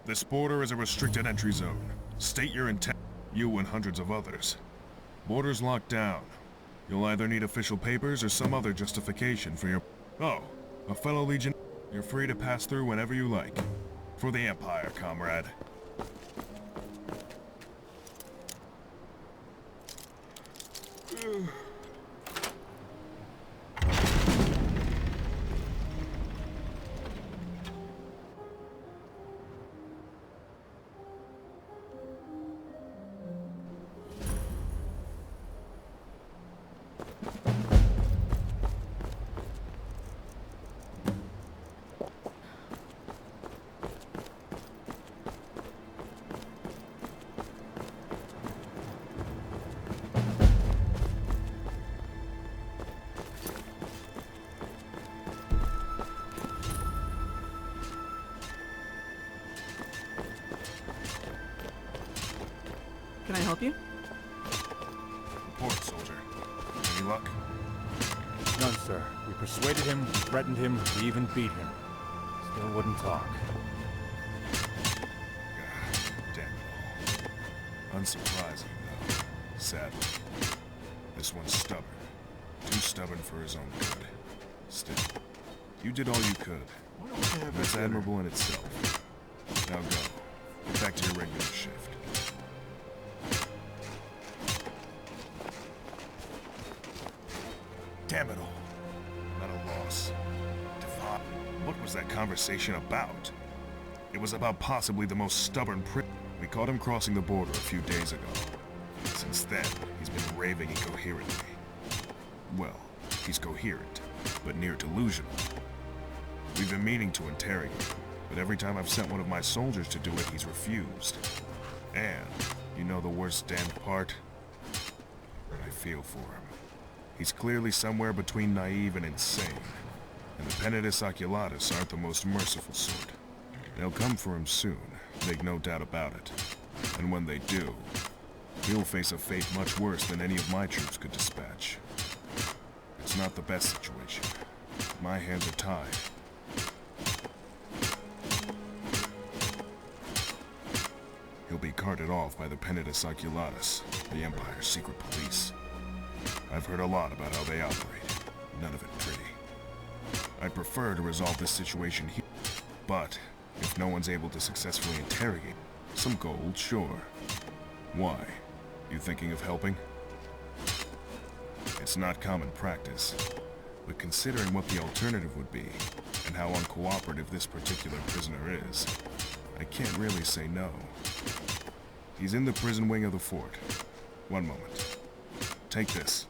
This border is a restricted entry zone. State your intent, you and hundreds of others. Border's locked down. You'll either need official papers or some other justification for your... Oh, a fellow Legion. You're free to pass through whenever you like. For the Empire, comrade. Can I help you? Report, soldier. Any luck? None, sir. We persuaded him, threatened him, we even beat him. Still wouldn't talk. God damn it all. Unsurprising, though. Sadly. This one's stubborn. Too stubborn for his own good. Still, you did all you could. That's admirable in itself. Now go. Get back to your regular shift. Damn it all. Not a loss. Divine. What was that conversation about? It was about possibly the most stubborn We caught him crossing the border a few days ago. Since then, he's been raving incoherently. Well, he's coherent, but near delusional. We've been meaning to interrogate him, but every time I've sent one of my soldiers to do it, he's refused. And, you know the worst damned part? I feel for him. He's clearly somewhere between naive and insane. And the Penitus Oculatus aren't the most merciful sort. They'll come for him soon, make no doubt about it. And when they do, he'll face a fate much worse than any of my troops could dispatch. It's not the best situation. My hands are tied. He'll be carted off by the Penitus Oculatus, the Empire's secret police. I've heard a lot about how they operate. None of it pretty. I'd prefer to resolve this situation here. But, if no one's able to successfully interrogate, some gold, sure. Why? You thinking of helping? It's not common practice. But considering what the alternative would be, and how uncooperative this particular prisoner is, I can't really say no. He's in the prison wing of the fort. One moment. Take this.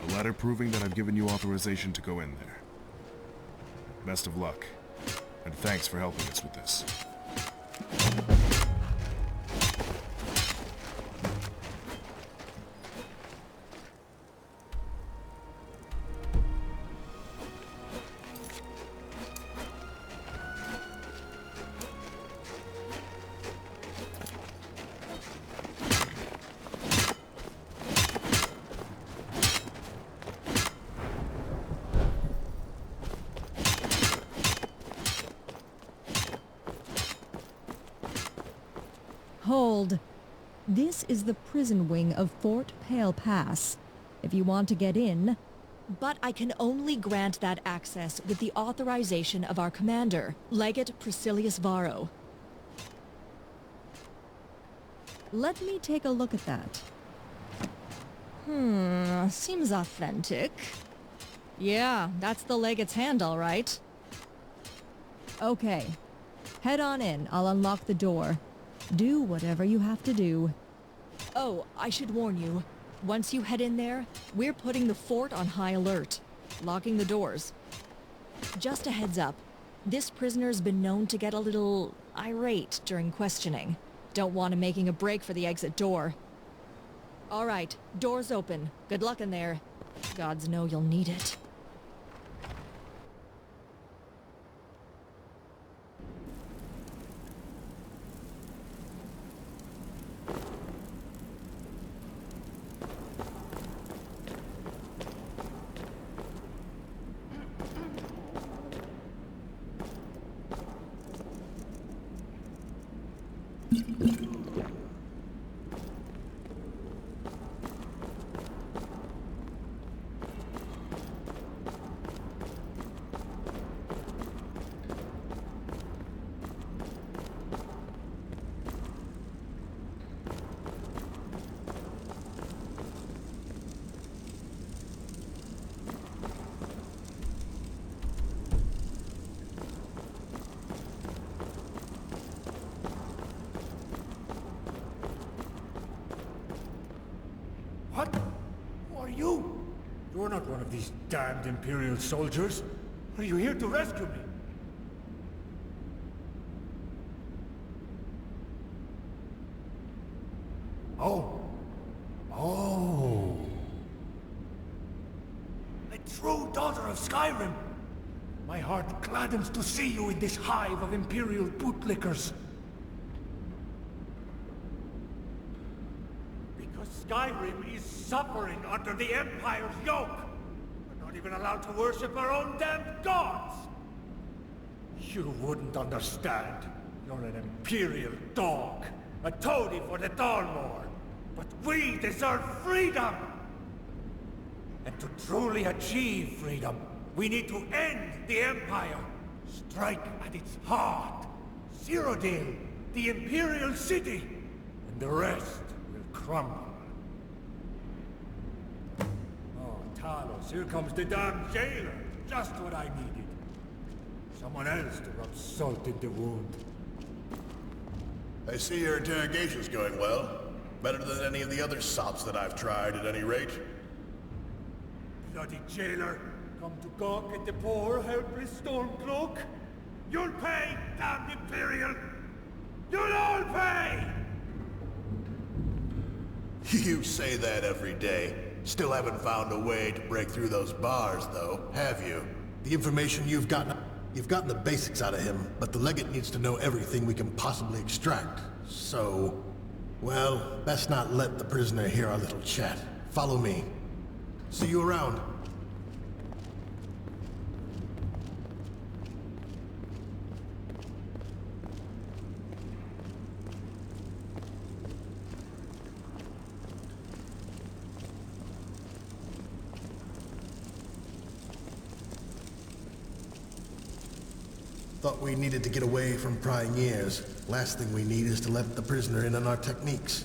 A letter proving that I've given you authorization to go in there. Best of luck, and thanks for helping us with this. Hold. This is the prison wing of Fort Pale Pass. If you want to get in... But I can only grant that access with the authorization of our commander, Legate Priscillius Varro. Let me take a look at that. Seems authentic. Yeah, that's the Legate's hand, all right. Okay. Head on in. I'll unlock the door. Do whatever you have to do. Oh, I should warn you. Once you head in there, we're putting the fort on high alert, locking the doors. Just a heads up, this prisoner's been known to get a little irate during questioning. Don't want him making a break for the exit door. All right, doors open. Good luck in there. Gods know you'll need it. What? Who are you? You're not one of these damned Imperial soldiers. Are you here to rescue me? Oh. Oh. A true daughter of Skyrim. My heart gladdens to see you in this hive of Imperial bootlickers. Because Skyrim is suffering under the Empire's yoke. We're not even allowed to worship our own damned gods. You wouldn't understand. You're an Imperial dog. A toady for the Dalmor. But we deserve freedom! And to truly achieve freedom, we need to end the Empire. Strike at its heart. Cyrodiil, the Imperial city. And the rest will crumble. Oh, Talos, here comes the damn jailer. Just what I needed. Someone else to rub salt in the wound. I see your interrogation's going well. Better than any of the other sops that I've tried, at any rate. Bloody jailer! Come to gawk at the poor, helpless Stormcloak? You'll pay, damned Imperial! You'll all pay! You say that every day. Still haven't found a way to break through those bars, though, have you? The information you've gotten the basics out of him, but the Legate needs to know everything we can possibly extract. So... well, best not let the prisoner hear our little chat. Follow me. See you around. Thought we needed to get away from prying ears. Last thing we need is to let the prisoner in on our techniques.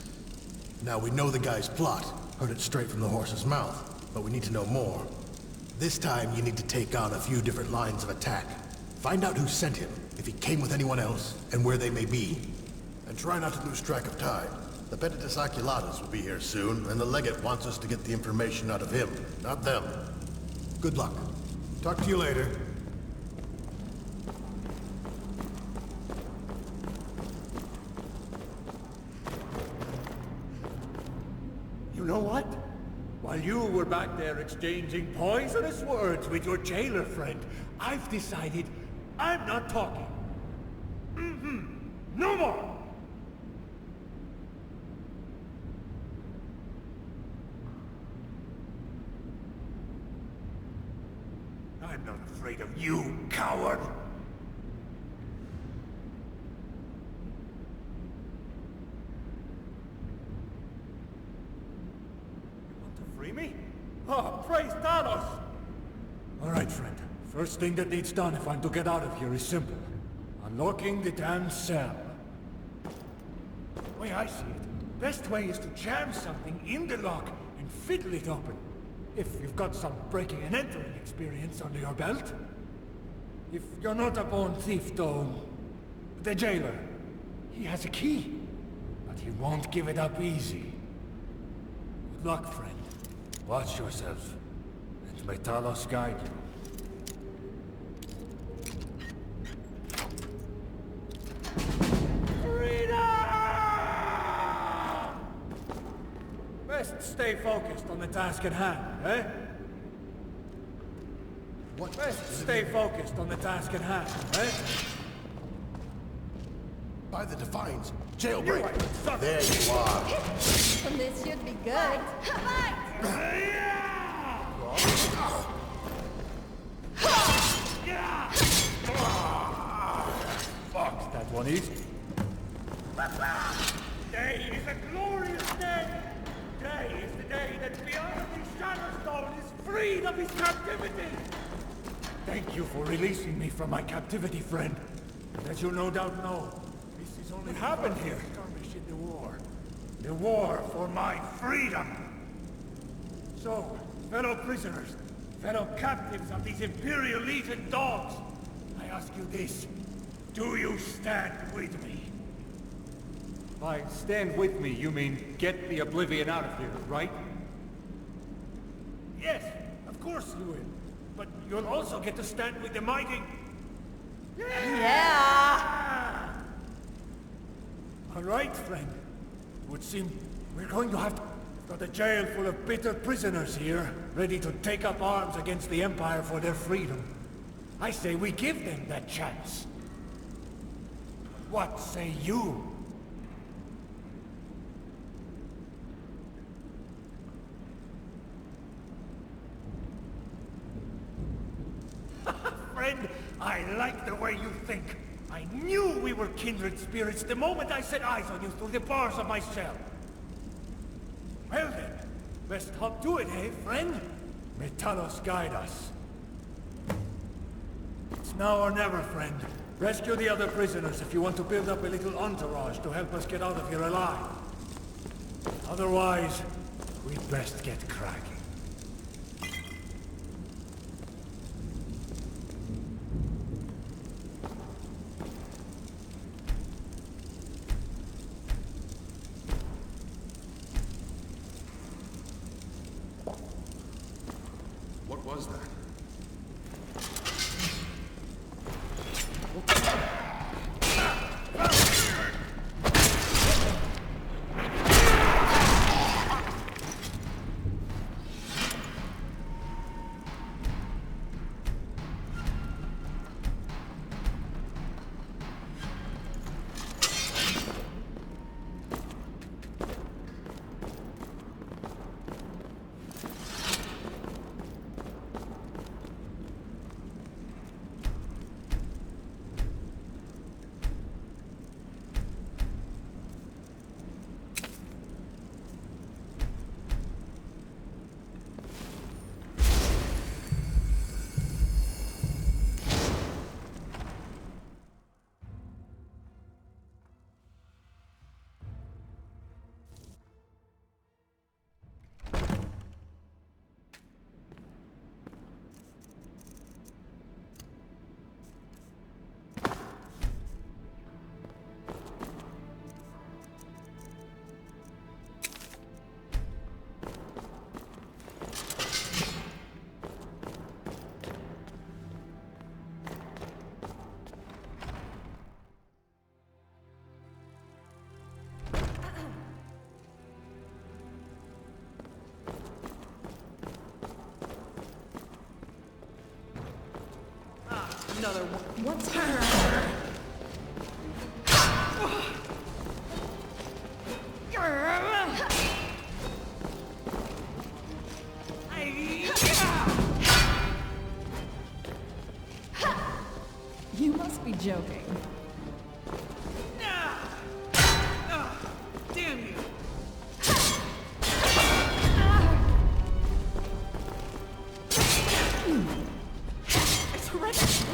Now we know the guy's plot. Heard it straight from the horse's mouth. But we need to know more. This time you need to take on a few different lines of attack. Find out who sent him, if he came with anyone else, and where they may be. And try not to lose track of time. The Petitus Oculatus will be here soon, and the Legate wants us to get the information out of him, not them. Good luck. Talk to you later. You know what? While you were back there exchanging poisonous words with your jailer friend, I've decided I'm not talking. No more! I'm not afraid of you, coward! Free me? Oh, praise Talos! All right, friend. First thing that needs done if I'm to get out of here is simple. Unlocking the damn cell. The way I see it, best way is to jam something in the lock and fiddle it open. If you've got some breaking and entering experience under your belt. If you're not a born thief, though, the jailer, he has a key. But he won't give it up easy. Good luck, friend. Watch yourself, and may Talos guide you. Freedom! Best stay focused on the task at hand, eh? What? Best stay focused on the task at hand, eh? By the Defines, jailbreak. Right. There you are. This should be good. Fuck, that one easy. Today is a glorious day! Today is the day that the Army Shadowstone is freed of his captivity! Thank you for releasing me from my captivity, friend. And as you no doubt know, this is only what happened here. Skirmish in the war. The war for my freedom! So, fellow prisoners, fellow captives of these Imperial Legion dogs, I ask you this. Do you stand with me? By stand with me, you mean get the Oblivion out of here, right? Yes, of course you will. But you'll also get to stand with the mighty... Yeah! All right, friend. It would seem we're going to have to... Got a jail full of bitter prisoners here, ready to take up arms against the Empire for their freedom. I say we give them that chance. What say you? Friend, I like the way you think. I knew we were kindred spirits the moment I set eyes on you through the bars of my cell. Well then, best hop to it, eh, friend? May Talos guide us. It's now or never, friend. Rescue the other prisoners if you want to build up a little entourage to help us get out of here alive. Otherwise, we'd best get cracking. What was that? Another one. What's her? You must be joking. Damn you! It's horrendous.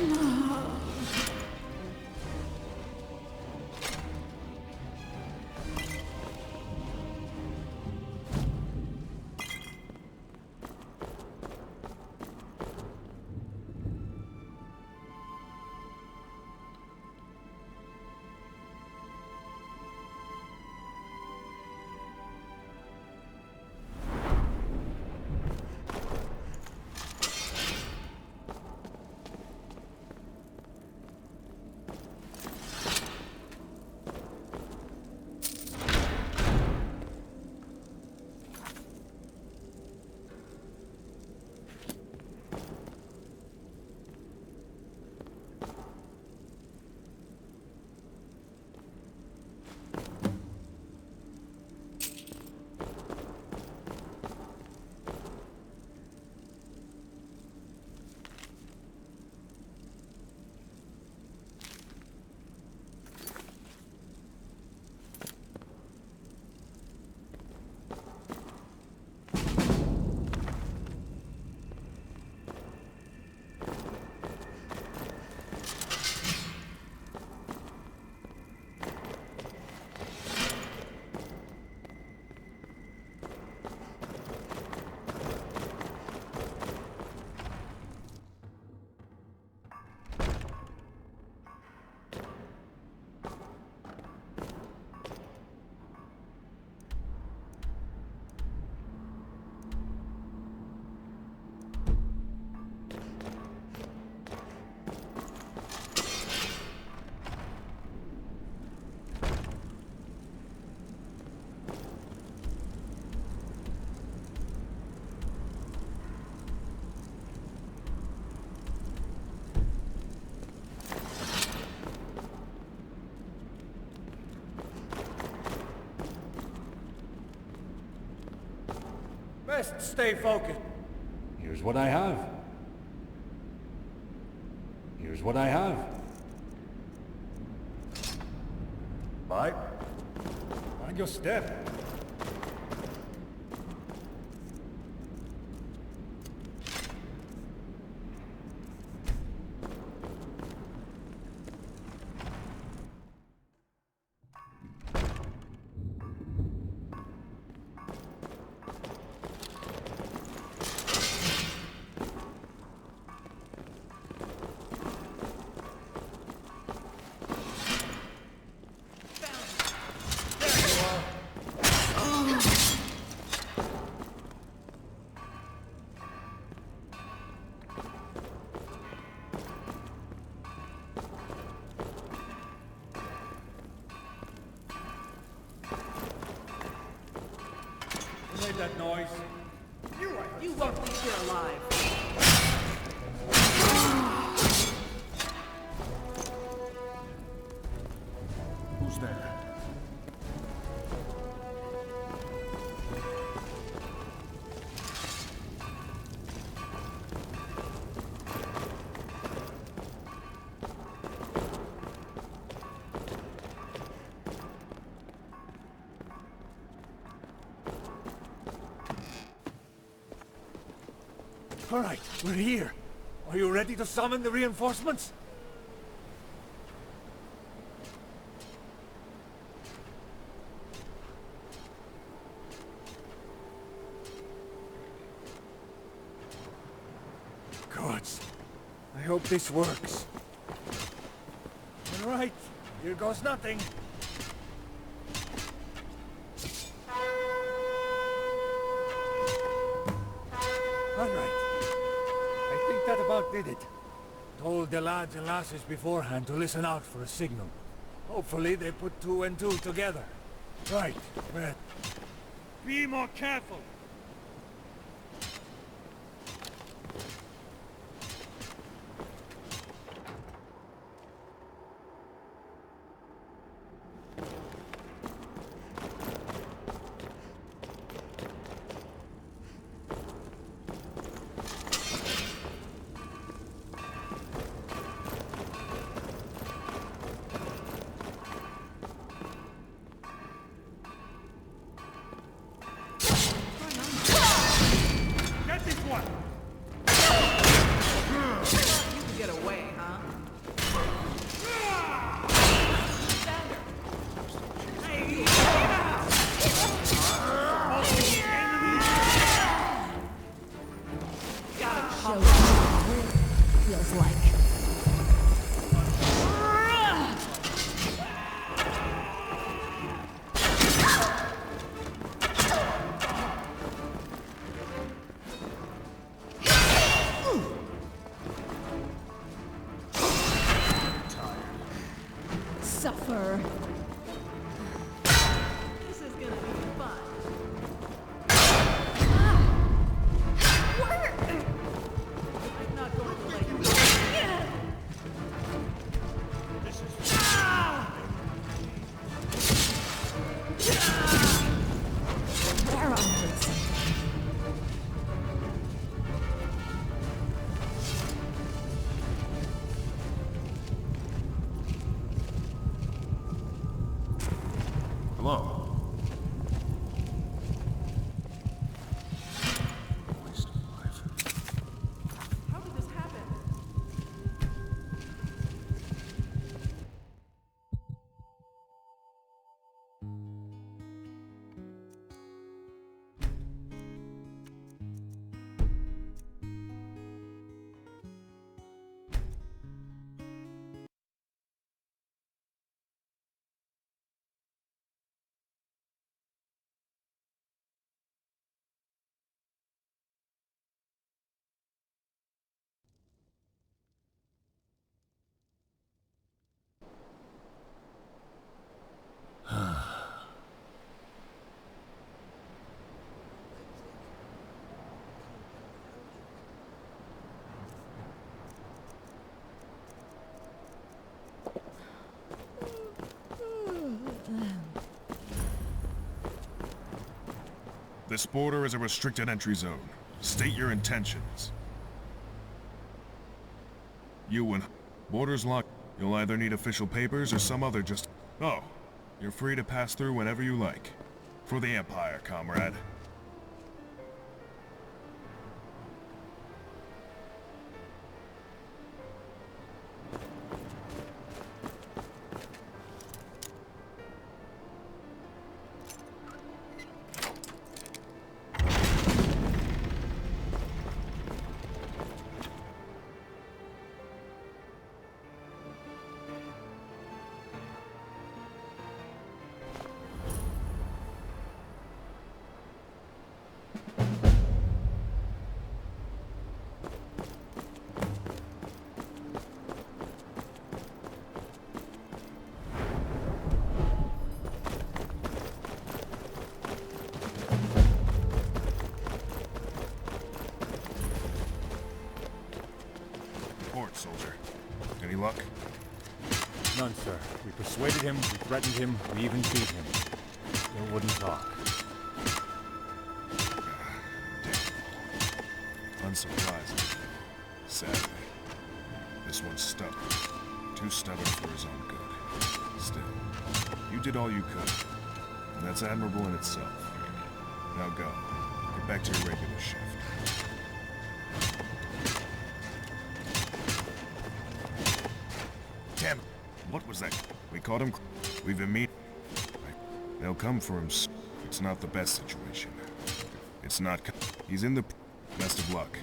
Best stay focused. Here's what I have. Here's what I have. Bye. Mind your step. Who made that noise? You won't be here alive. Who's there? All right, we're here. Are you ready to summon the reinforcements? Good. I hope this works. All right, here goes nothing. All right. I think that about did it. Told the lads and lasses beforehand to listen out for a signal. Hopefully they put 2 and 2 together. Right, Red. Be more careful. Get this one! You can get away, huh? Hey, gotta Show them what it feels like. Suffer. This is gonna be fun. I'm not going to let you go. This is... Where on earth? Hello. This border is a restricted entry zone. State your intentions. You and borders locked. You'll either need official papers or some other just... Oh, you're free to pass through whenever you like. For the Empire, comrade. Soldier. Any luck? None, sir. We persuaded him, we threatened him, we even beat him. Still wouldn't talk. Damn. Unsurprising. Sadly. This one's stubborn. Too stubborn for his own good. Still, you did all you could. And that's admirable in itself. Now go. Get back to your regular shift. Damn, what was that? We caught him. We've been meeting. They'll come for him. It's not the best situation. It's not. He's in the. Best of luck.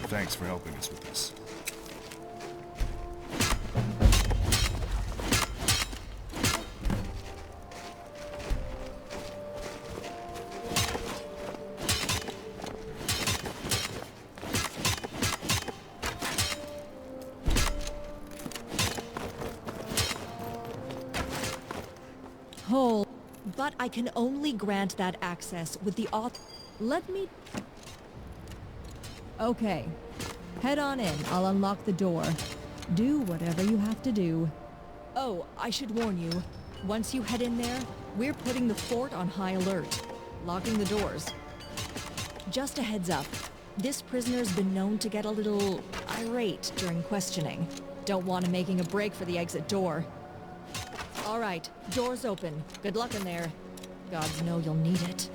Thanks for helping us with this. Hold. But I can only grant that access with the Let me... Okay. Head on in. I'll unlock the door. Do whatever you have to do. Oh, I should warn you. Once you head in there, we're putting the fort on high alert. Locking the doors. Just a heads up. This prisoner's been known to get a little irate during questioning. Don't want him making a break for the exit door. All right, door's open. Good luck in there. Gods know you'll need it.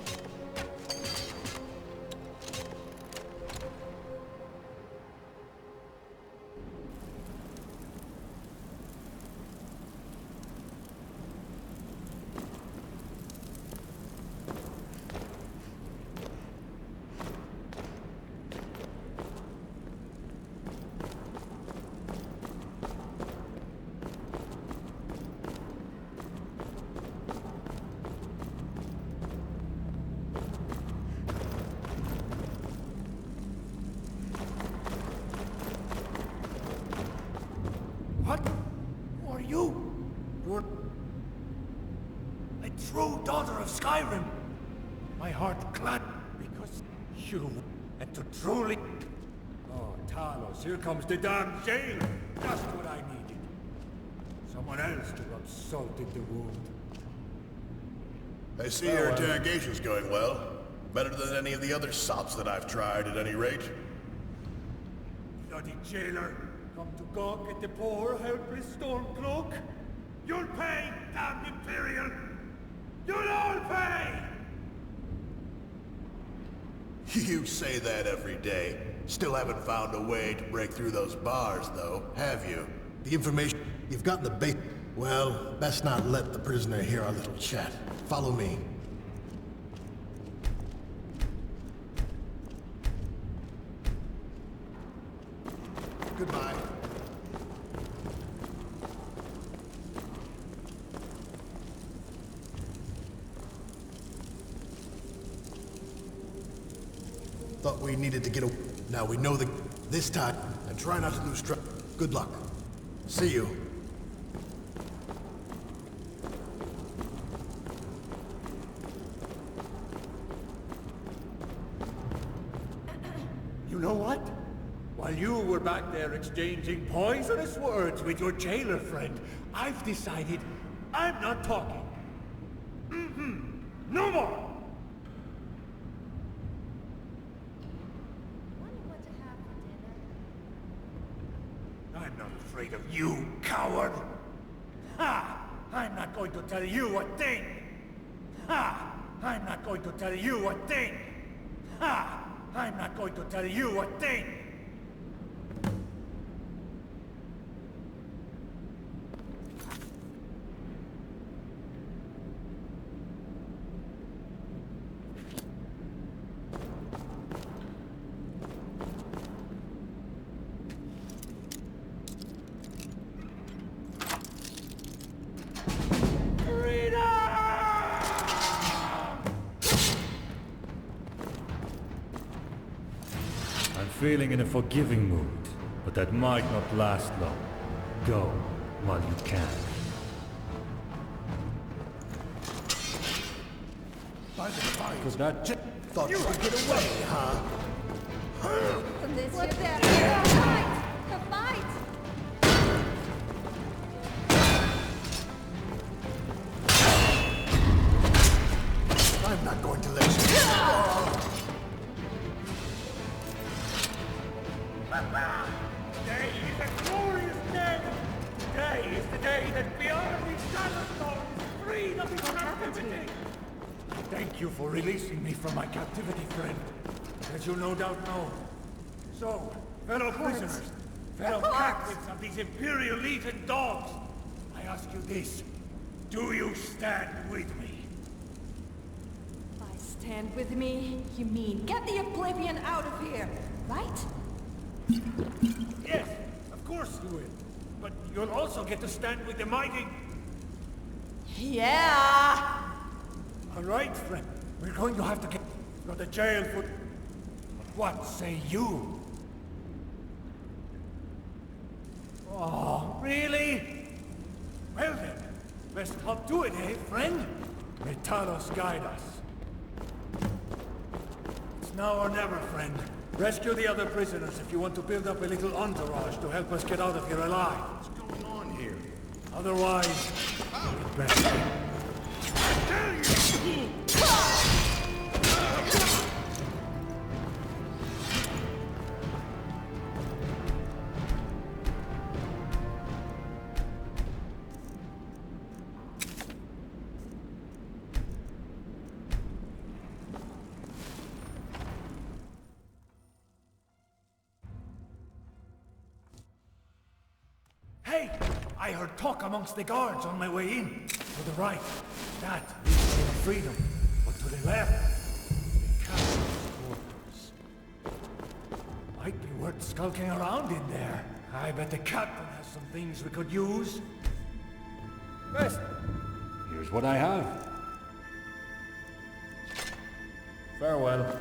What? Who are you? You're a true daughter of Skyrim. My heart glad because you and to truly... Oh, Talos, here comes the damn jailer. Just what I needed. Someone else to rub salt in the wound. I see your interrogation's going well. Better than any of the other sops that I've tried, at any rate. Bloody jailer. Come to gawk at the poor, helpless Stormcloak? You'll pay, damned Imperial! You'll all pay! You say that every day. Still haven't found a way to break through those bars, though, have you? The information... You've got the bait... Well, best not let the prisoner hear our little chat. Follow me. Goodbye. Thought we needed to get a... Now we know the... This time, and try not to lose track. Good luck. See you. You know what? While you were back there exchanging poisonous words with your jailer friend, I've decided I'm not talking. No more! I'm not afraid of you, coward! Ha! I'm not going to tell you a thing! Ha! I'm not going to tell you a thing! Ha! I'm not going to tell you a thing! Feeling in a forgiving mood, but that might not last long. Go while you can. Because that Thought you could get away, huh? From this ship there. The fight! The fight! I'm not going to let you. Today is a glorious day! Today is the day that beyond the Shadowstone is freed of his captivity! Thank you for releasing me from my captivity, friend. As you no doubt know. So, fellow prisoners, fellow captives of these Imperial Legion dogs, I ask you this. Do you stand with me? By stand with me, you mean get the Oblivion out of here, right? Yes, of course you will. But you'll also get to stand with the mighty... Yeah! All right, friend. We're going to have to get from the jail for... But what say you? Oh, really? Well then, best hop to it, eh, friend? May Talos guide us. It's now or never, friend. Rescue the other prisoners if you want to build up a little entourage to help us get out of here alive. What's going on here? Otherwise, we'd best... Hey! I heard talk amongst the guards on my way in. To the right, that leads to freedom. But to the left, the castle's quarters. Might be worth skulking around in there. I bet the captain has some things we could use. best. Here's what I have. Farewell.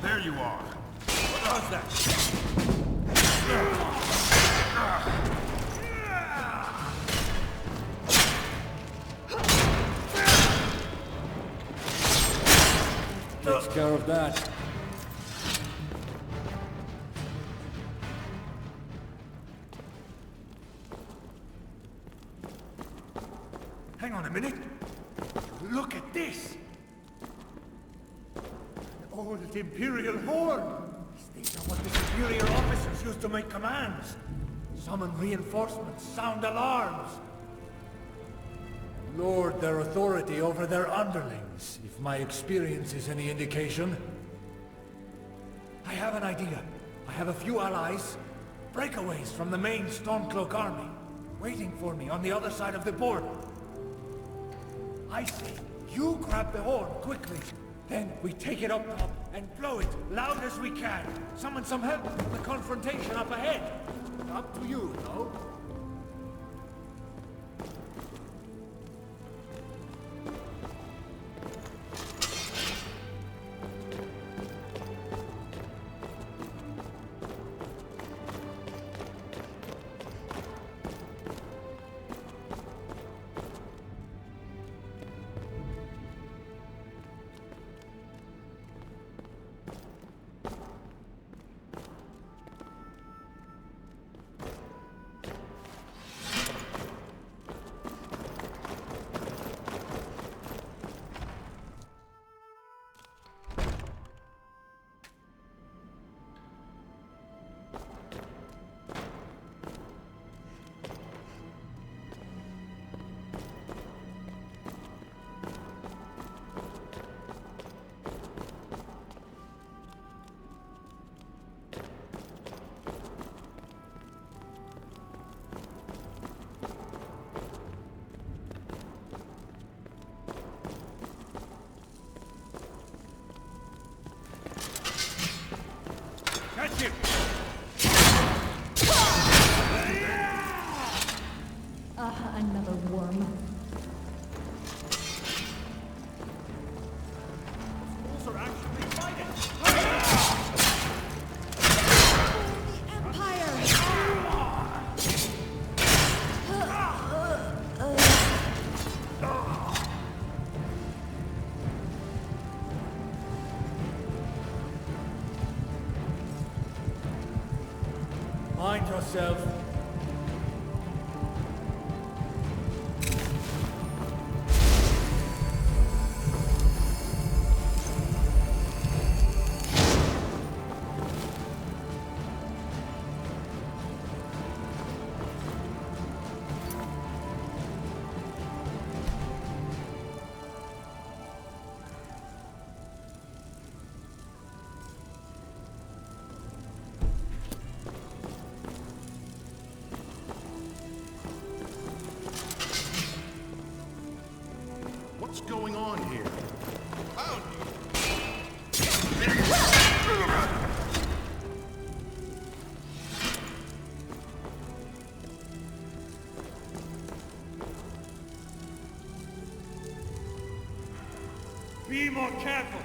There you are. What was that? Takes care of that. Hang on a minute. Look at this. An old Imperial horde. These are what the superior officers used to make commands. Summon reinforcements, sound alarms. Lord their authority over their underlings, if my experience is any indication. I have an idea. I have a few allies, breakaways from the main Stormcloak army, waiting for me on the other side of the border. I say, you grab the horn quickly. Then we take it up top and blow it loud as we can. Summon some help for the confrontation up ahead. Up to you, though. yourself. What's going on here? Found you. Be more careful.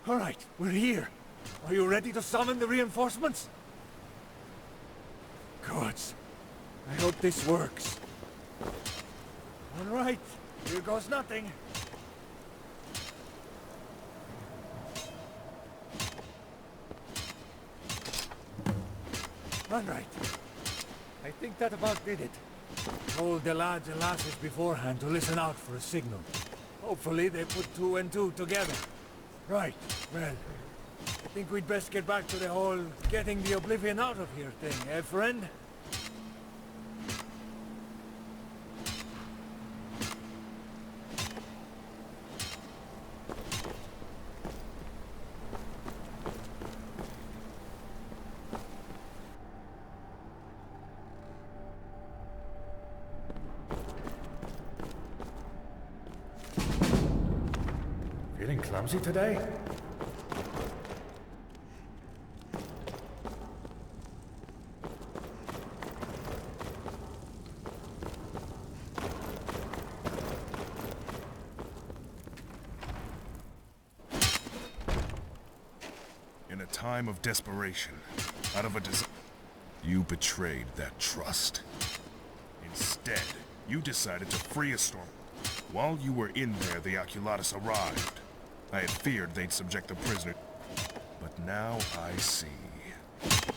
All right, we're here. Are you ready to summon the reinforcements? Good. I hope this works. All right, here goes nothing. All right. I think that about did it. Told the lads and lasses beforehand to listen out for a signal. Hopefully they put 2 and 2 together. Right, well, I think we'd best get back to the whole getting the Oblivion out of here thing, eh, friend? Feeling clumsy today? In a time of desperation, out of a desire, you betrayed that trust. Instead, you decided to free a storm. While you were in there, the Oculatus arrived. I had feared they'd subject the prisoner. But now I see.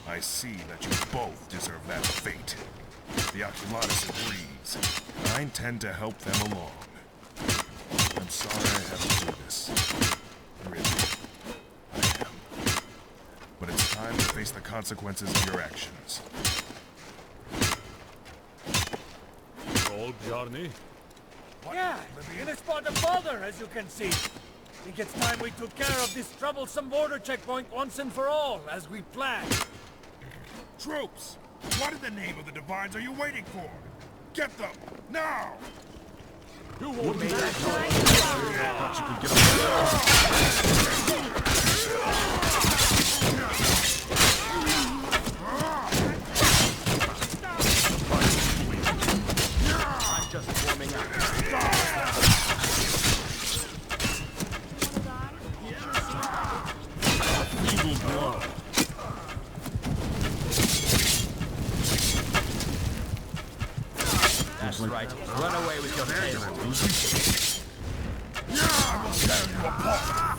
I see that you both deserve that fate. The Oculatus agrees, and I intend to help them along. I'm sorry I have to do this. Really, I am. But it's time to face the consequences of your actions. Old journey? Yeah, in a spot of bother, as you can see. Think it's time we took care of this troublesome border checkpoint once and for all, as we planned. Troops! What in the name of the Divines are you waiting for? Get them! Now! You won't be I'm just warming up. evil blood. That's right. Run away with your tail. I will tear you apart.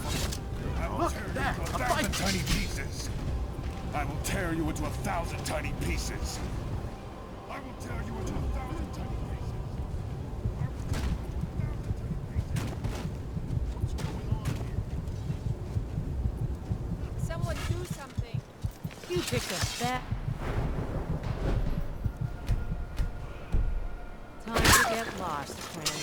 I will tear you into 1,000 tiny pieces. I will tear you into 1,000 tiny pieces. I will tear you into 1,000 tiny pieces. Pick a bat. Time to get lost, friend.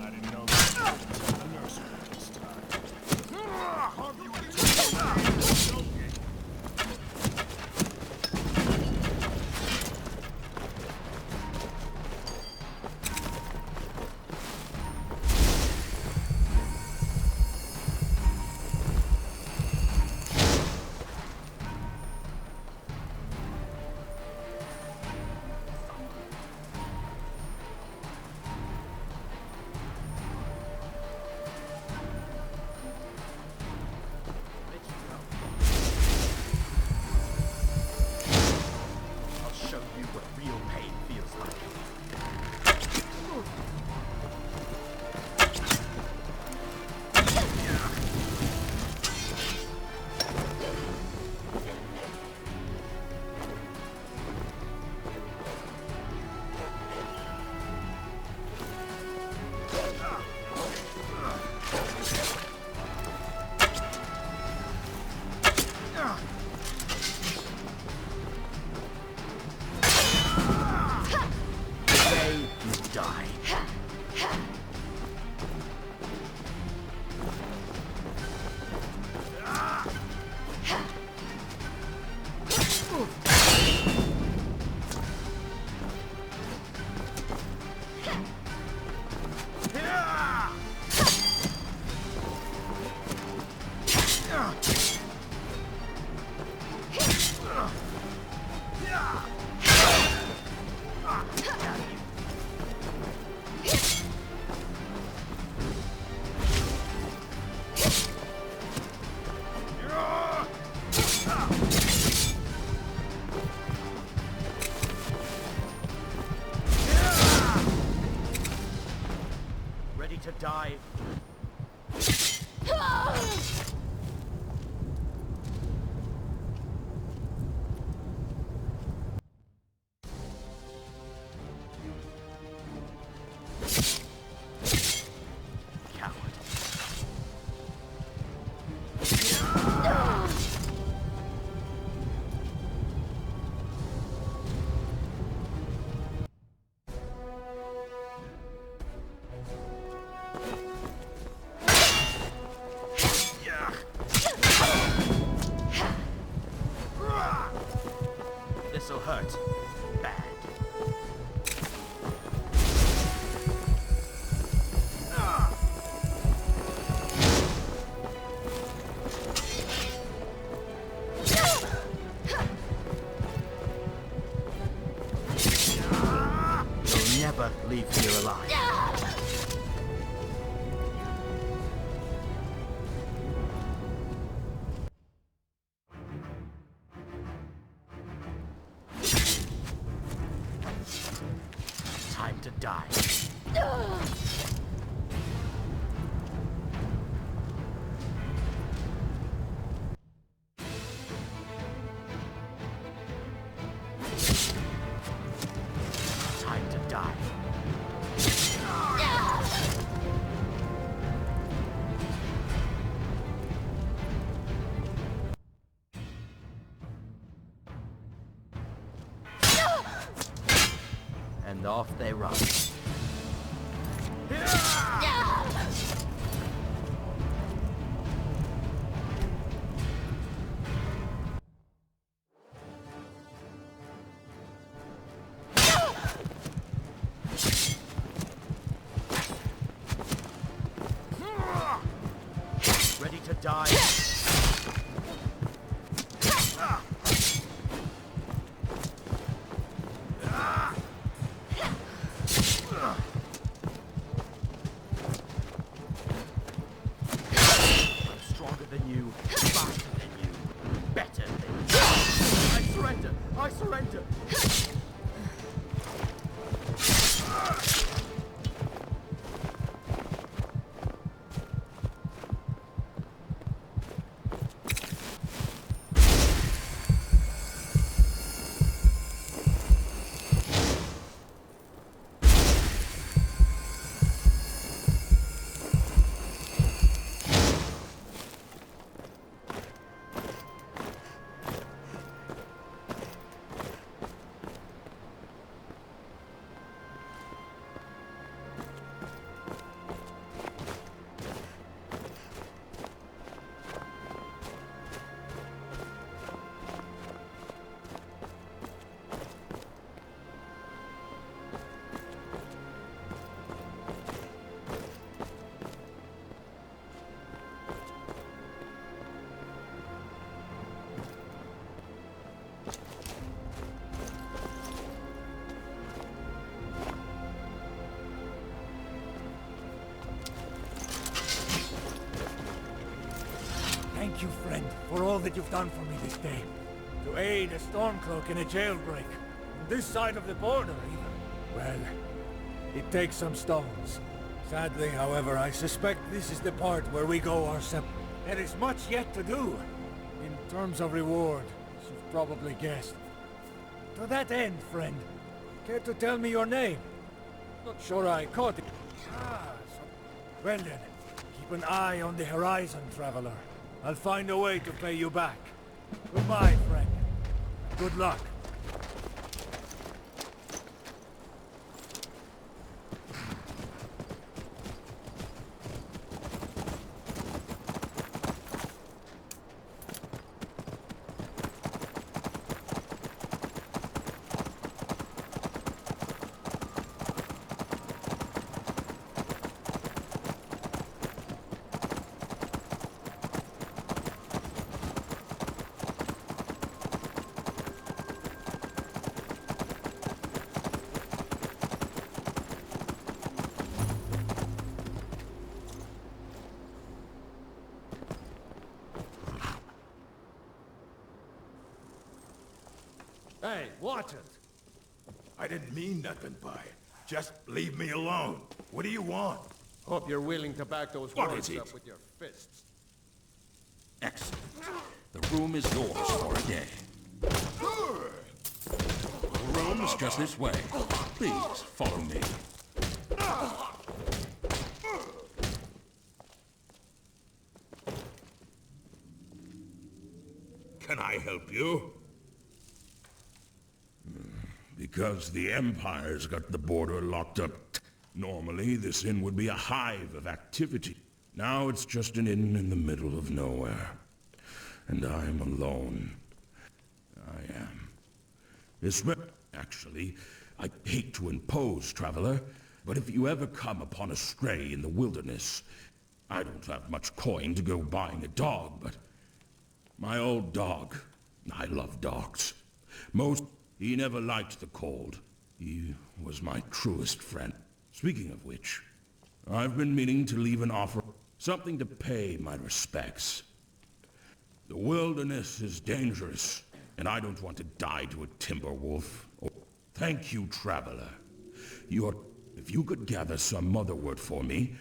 I didn't know that. The nursery this time. I'll show you what real pain feels like. Today you die. Ready to die? Coward. This'll hurt. Bad. You'll never leave here alive. Time to die. Time to die. And off they run. Ready to die? Thank you, friend, for all that you've done for me this day. To aid a Stormcloak in a jailbreak. On this side of the border, even. Well, it takes some stones. Sadly, however, I suspect this is the part where we go our separate. There is much yet to do. In terms of reward, as you've probably guessed. To that end, friend, care to tell me your name? Not sure I caught it. Well then, keep an eye on the horizon, traveler. I'll find a way to pay you back. Goodbye, friend. Good luck. Hey, watch it! I didn't mean nothing by it. Just leave me alone. What do you want? Hope you're willing to back those What words is it? up with your fists. Excellent. The room is yours for a day. The room is just this way. Please, follow me. Can I help you? Because the Empire's got the border locked up. Normally, this inn would be a hive of activity. Now it's just an inn in the middle of nowhere. And I'm alone. I am. Actually, I hate to impose, traveler, but if you ever come upon a stray in the wilderness, I don't have much coin to go buying a dog, but my old dog, I love dogs. He never liked the cold. He was my truest friend. Speaking of which, I've been meaning to leave an offer, something to pay my respects. The wilderness is dangerous, and I don't want to die to a timber wolf. Oh, thank you, traveler. If you could gather some motherwort for me,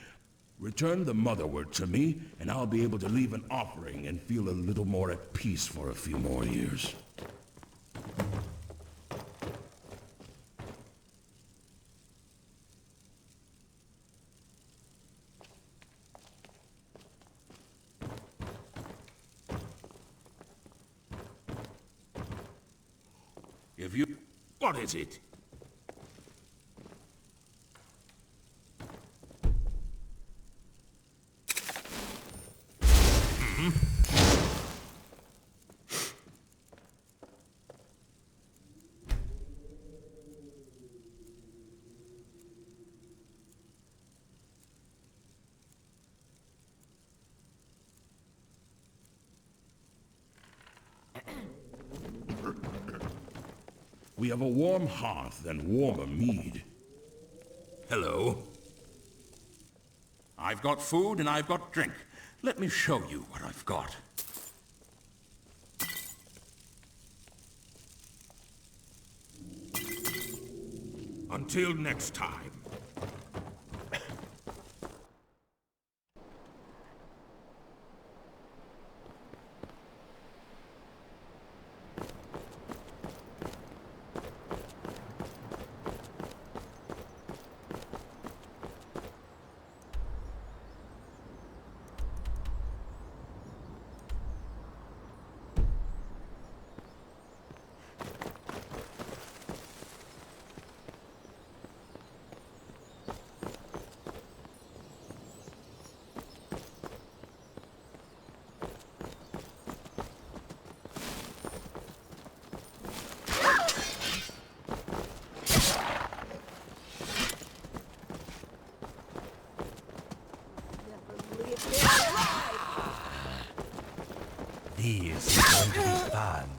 return the motherwort to me, and I'll be able to leave an offering and feel a little more at peace for a few more years. What is it? We have a warm hearth and warmer mead. Hello? I've got food and I've got drink. Let me show you what I've got. Until next time. These are going to be fun.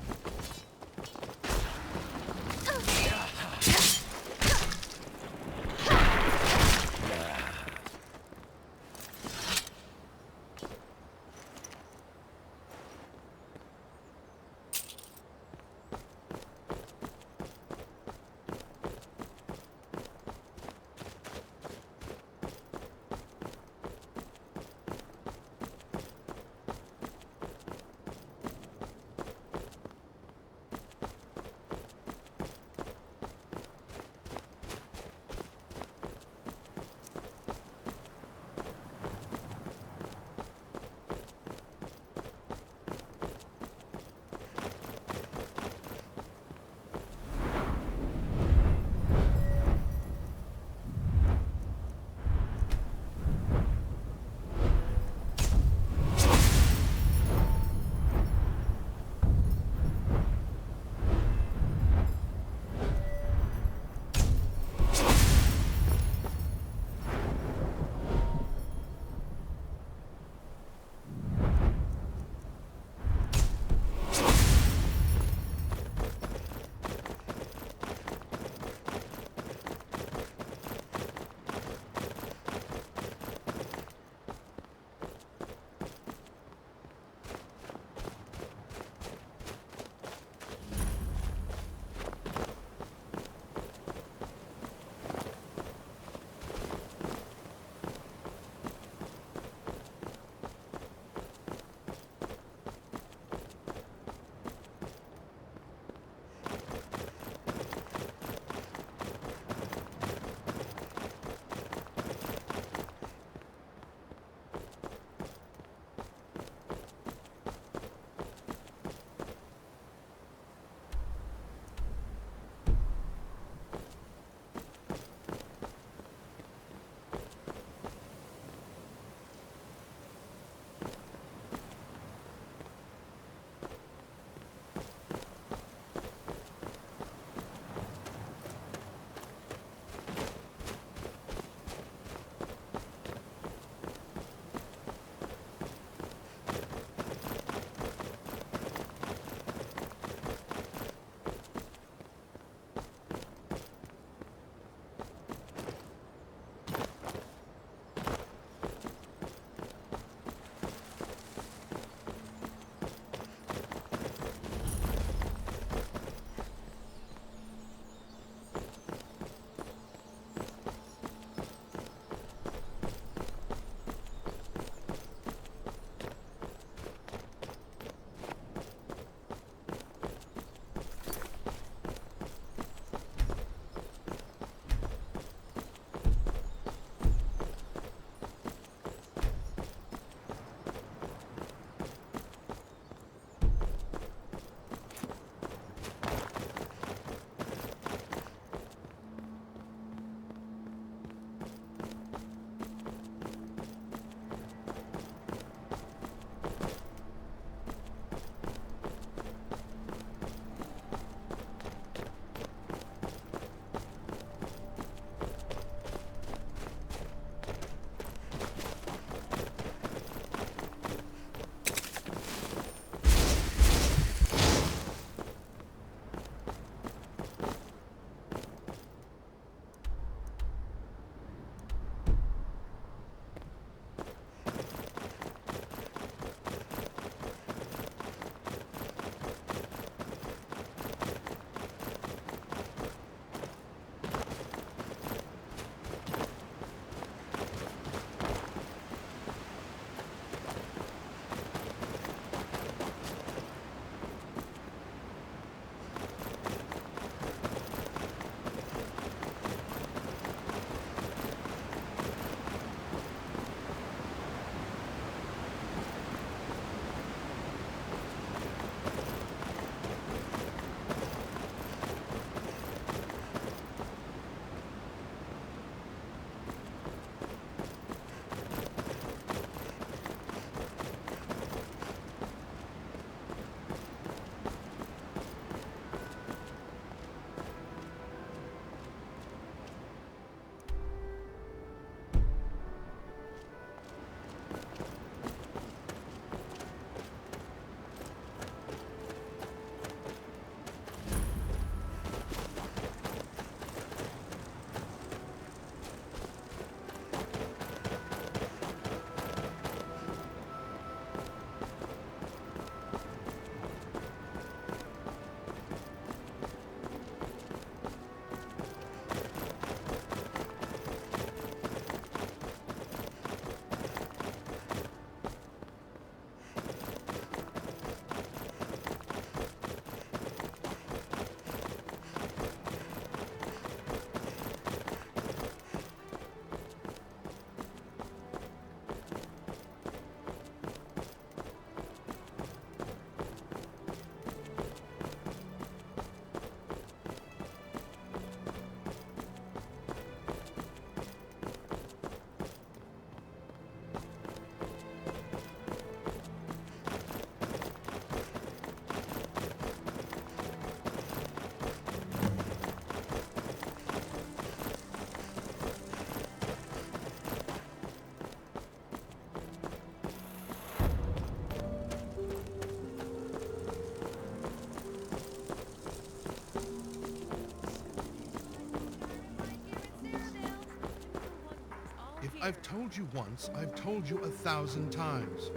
I've told you once, I've told you 1,000 times.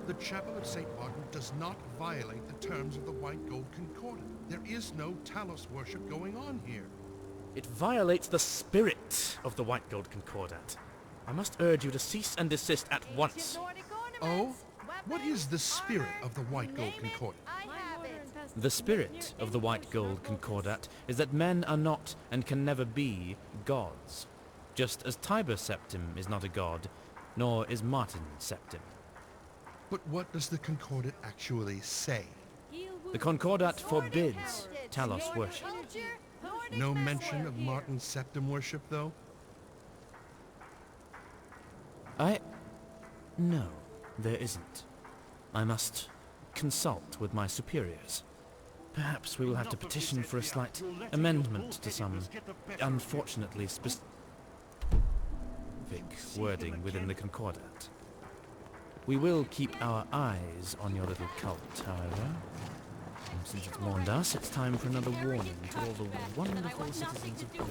The Chapel of St. Martin does not violate the terms of the White Gold Concordat. There is no Talos worship going on here. It violates the spirit of the White Gold Concordat. I must urge you to cease and desist at once. Oh? What is the spirit of the White Gold Concordat? The spirit of the White Gold Concordat is that men are not and can never be gods. Just as Tiber Septim is not a god, nor is Martin Septim. But what does the Concordat actually say? The Concordat forbids Talos worship. No mention of Martin Septim worship, though? No, there isn't. I must consult with my superiors. Perhaps we will have to petition for a slight amendment to some unfortunately specific wording within the Concordat. We will keep our eyes on your little cult, however. And since it's warned us, it's time for another warning to all the wonderful citizens of Brune.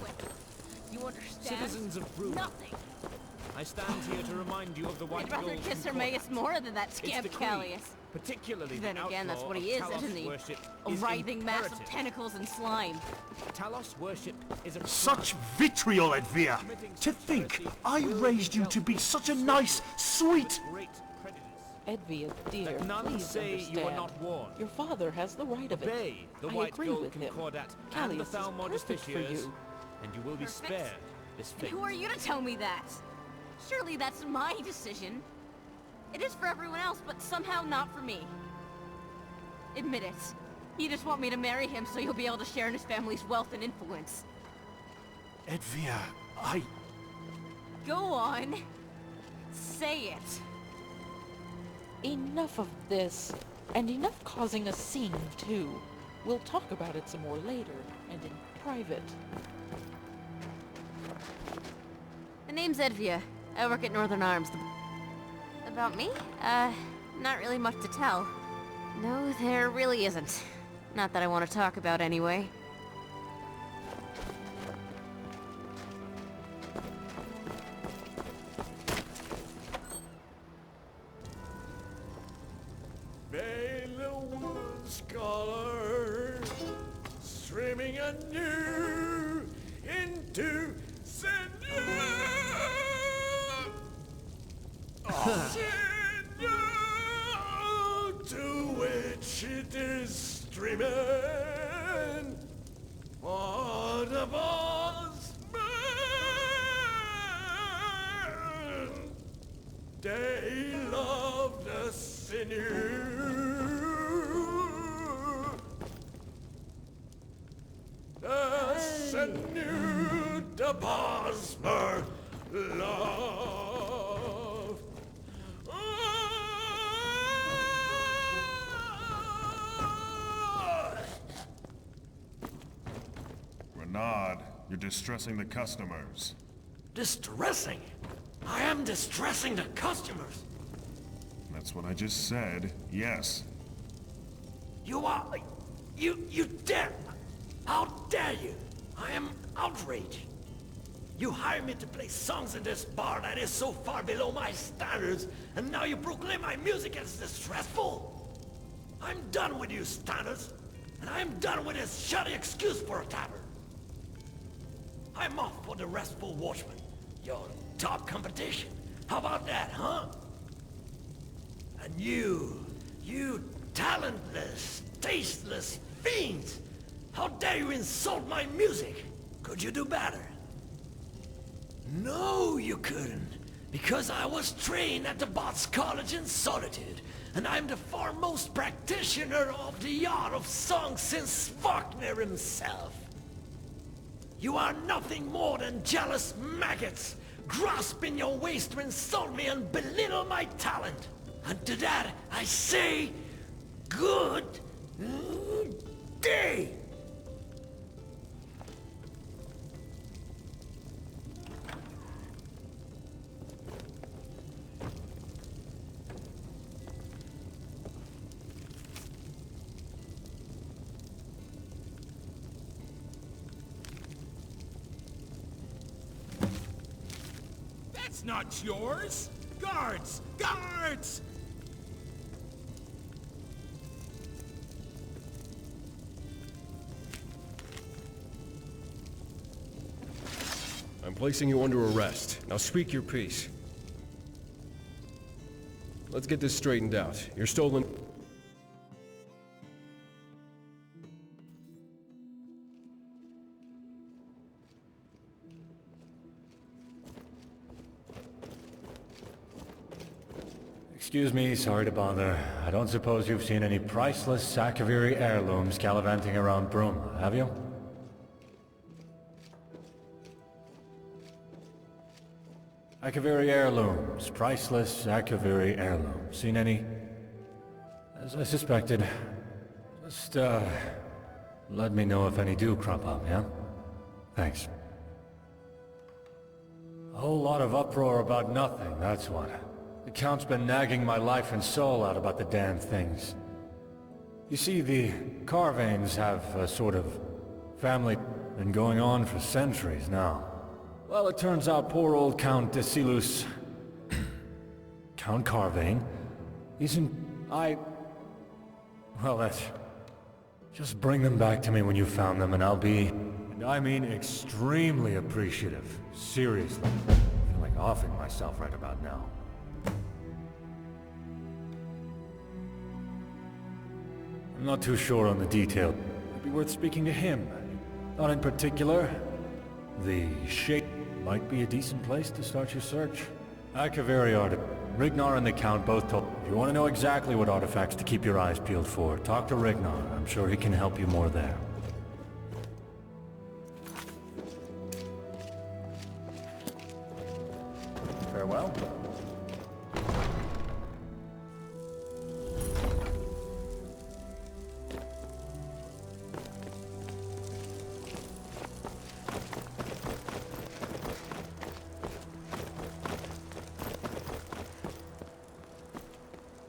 You understand? Citizens of Brune. Nothing. I stand here to remind you of the White I'd rather Gold kiss Concordat. Hermaeus more than that Its scamp decree, Callius. particularly Then the again, that's outlaw what he of is, Talos isn't he? worship, A is writhing mass of imperative. tentacles and slime. Talos worship is a Such vitriol, Edvia! To think I raised you to be such a nice, sweet... great prejudice. Edvia, dear, That none please say understand. you are not warned. Your father has the right of it. Obey the I White agree Gold with him. Concordat and the Callius is Thalmodus perfect for Fishes, you. and you will be Perfect? spared this And fate. who are you to tell me that? Surely that's my decision. It is for everyone else, but somehow not for me. Admit it. You just want me to marry him so you'll be able to share in his family's wealth and influence. Edvia, Go on. Say it. Enough of this, and enough causing a scene, too. We'll talk about it some more later, and in private. The name's Edvia. I work at Northern Arms. About me? Not really much to tell. No, there really isn't. Not that I want to talk about anyway. Bela scholar, streaming anew into to which it is streaming. What a boss man! They love the sinew. The sinew, the Bosmer love. Renaud, you're distressing the customers. Distressing? I am distressing the customers. That's what I just said. Yes. You are... You dare... How dare you? I am outraged. You hired me to play songs in this bar that is so far below my standards, and now you proclaim my music as distressful? I'm done with you standards, and I'm done with this shoddy excuse for a tavern. I'm off for the Restful Watchman, your top competition. How about that, huh? And you talentless, tasteless fiends! How dare you insult my music? Could you do better? No, you couldn't. Because I was trained at the Bots College in Solitude, and I'm the foremost practitioner of the art of song since Faulkner himself. You are nothing more than jealous maggots, grasping your waist to insult me and belittle my talent. And to that, I say, good day! That's not yours! Guards! Guards! I'm placing you under arrest. Now speak your piece. Let's get this straightened out. Your stolen... Excuse me, sorry to bother. I don't suppose you've seen any priceless Sakaviri heirlooms gallivanting around Bruma, have you? Sakaviri heirlooms. Priceless Sakaviri heirlooms. Seen any? As I suspected. Just, let me know if any do crop up, yeah? Thanks. A whole lot of uproar about nothing, that's what. The Count's been nagging my life and soul out about the damn things. You see, the Carvanes have a sort of family been going on for centuries now. Well, it turns out poor old Count Desilus... Count Carvane... Well, that's... Just bring them back to me when you found them and I'll be... And I mean extremely appreciative. Seriously. I feel like offing myself right about now. I'm not too sure on the detail. It'd be worth speaking to him. Not in particular. The shape might be a decent place to start your search. Akaviri artifact. Rignar and the Count both told... If you want to know exactly what artifacts to keep your eyes peeled for, talk to Rignar. I'm sure he can help you more there. Farewell.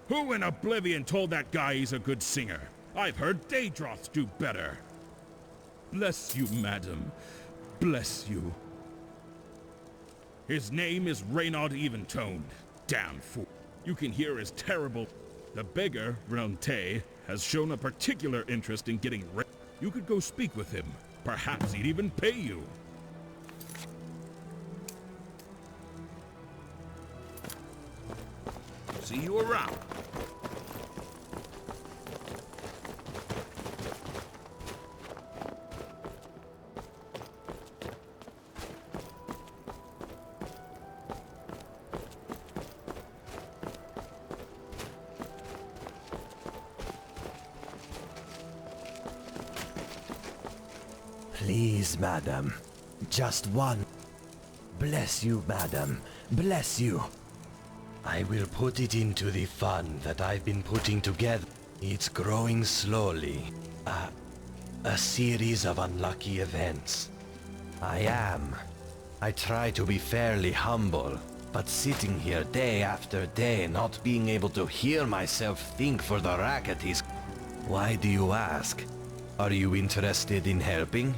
Who in Oblivion told that guy he's a good singer? I've heard Daedroths do better. Bless you, madam. Bless you. His name is Reynard Eventoned. Damn fool. You can hear his terrible... The beggar, Ronte, has shown a particular interest in getting rid... You could go speak with him. Perhaps he'd even pay you. See you around. Please, madam. Just one. Bless you, madam. Bless you. I will put it into the fund that I've been putting together. It's growing slowly. A series of unlucky events. I try to be fairly humble, but sitting here day after day, not being able to hear myself think for the racket is... Why do you ask? Are you interested in helping?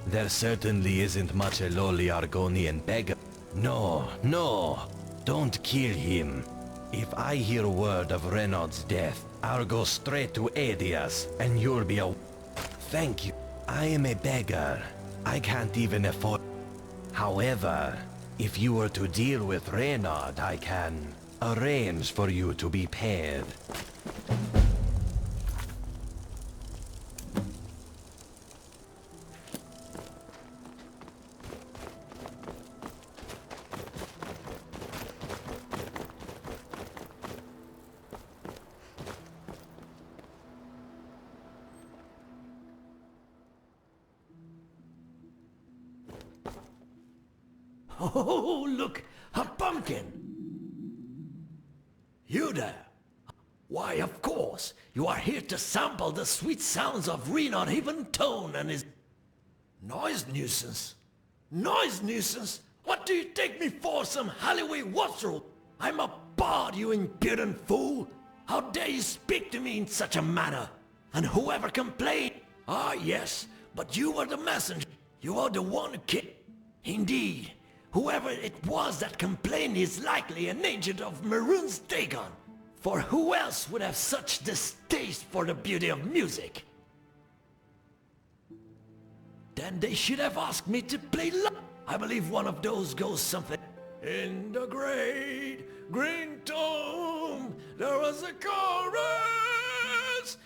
There certainly isn't much a lowly Argonian beggar. No, no, don't kill him. If I hear word of Renaud's death, I'll go straight to Adias, and you'll be a... Thank you. I am a beggar. I can't even afford... However, if you were to deal with Renaud, I can arrange for you to be paid. Oh, look! A pumpkin! You there? Why, of course! You are here to sample the sweet sounds of Renaud Eventon and his... Noise nuisance? Noise nuisance? What do you take me for, some Halliway wastrel? I'm a bard, you impudent fool! How dare you speak to me in such a manner? And whoever complained... Ah, yes, but you were the messenger. You are the one who Indeed. Whoever it was that complained is likely an agent of Maroon's Dagon. For who else would have such distaste for the beauty of music? Then they should have asked me to play I believe one of those goes something. In the great green tomb, there was a chorus,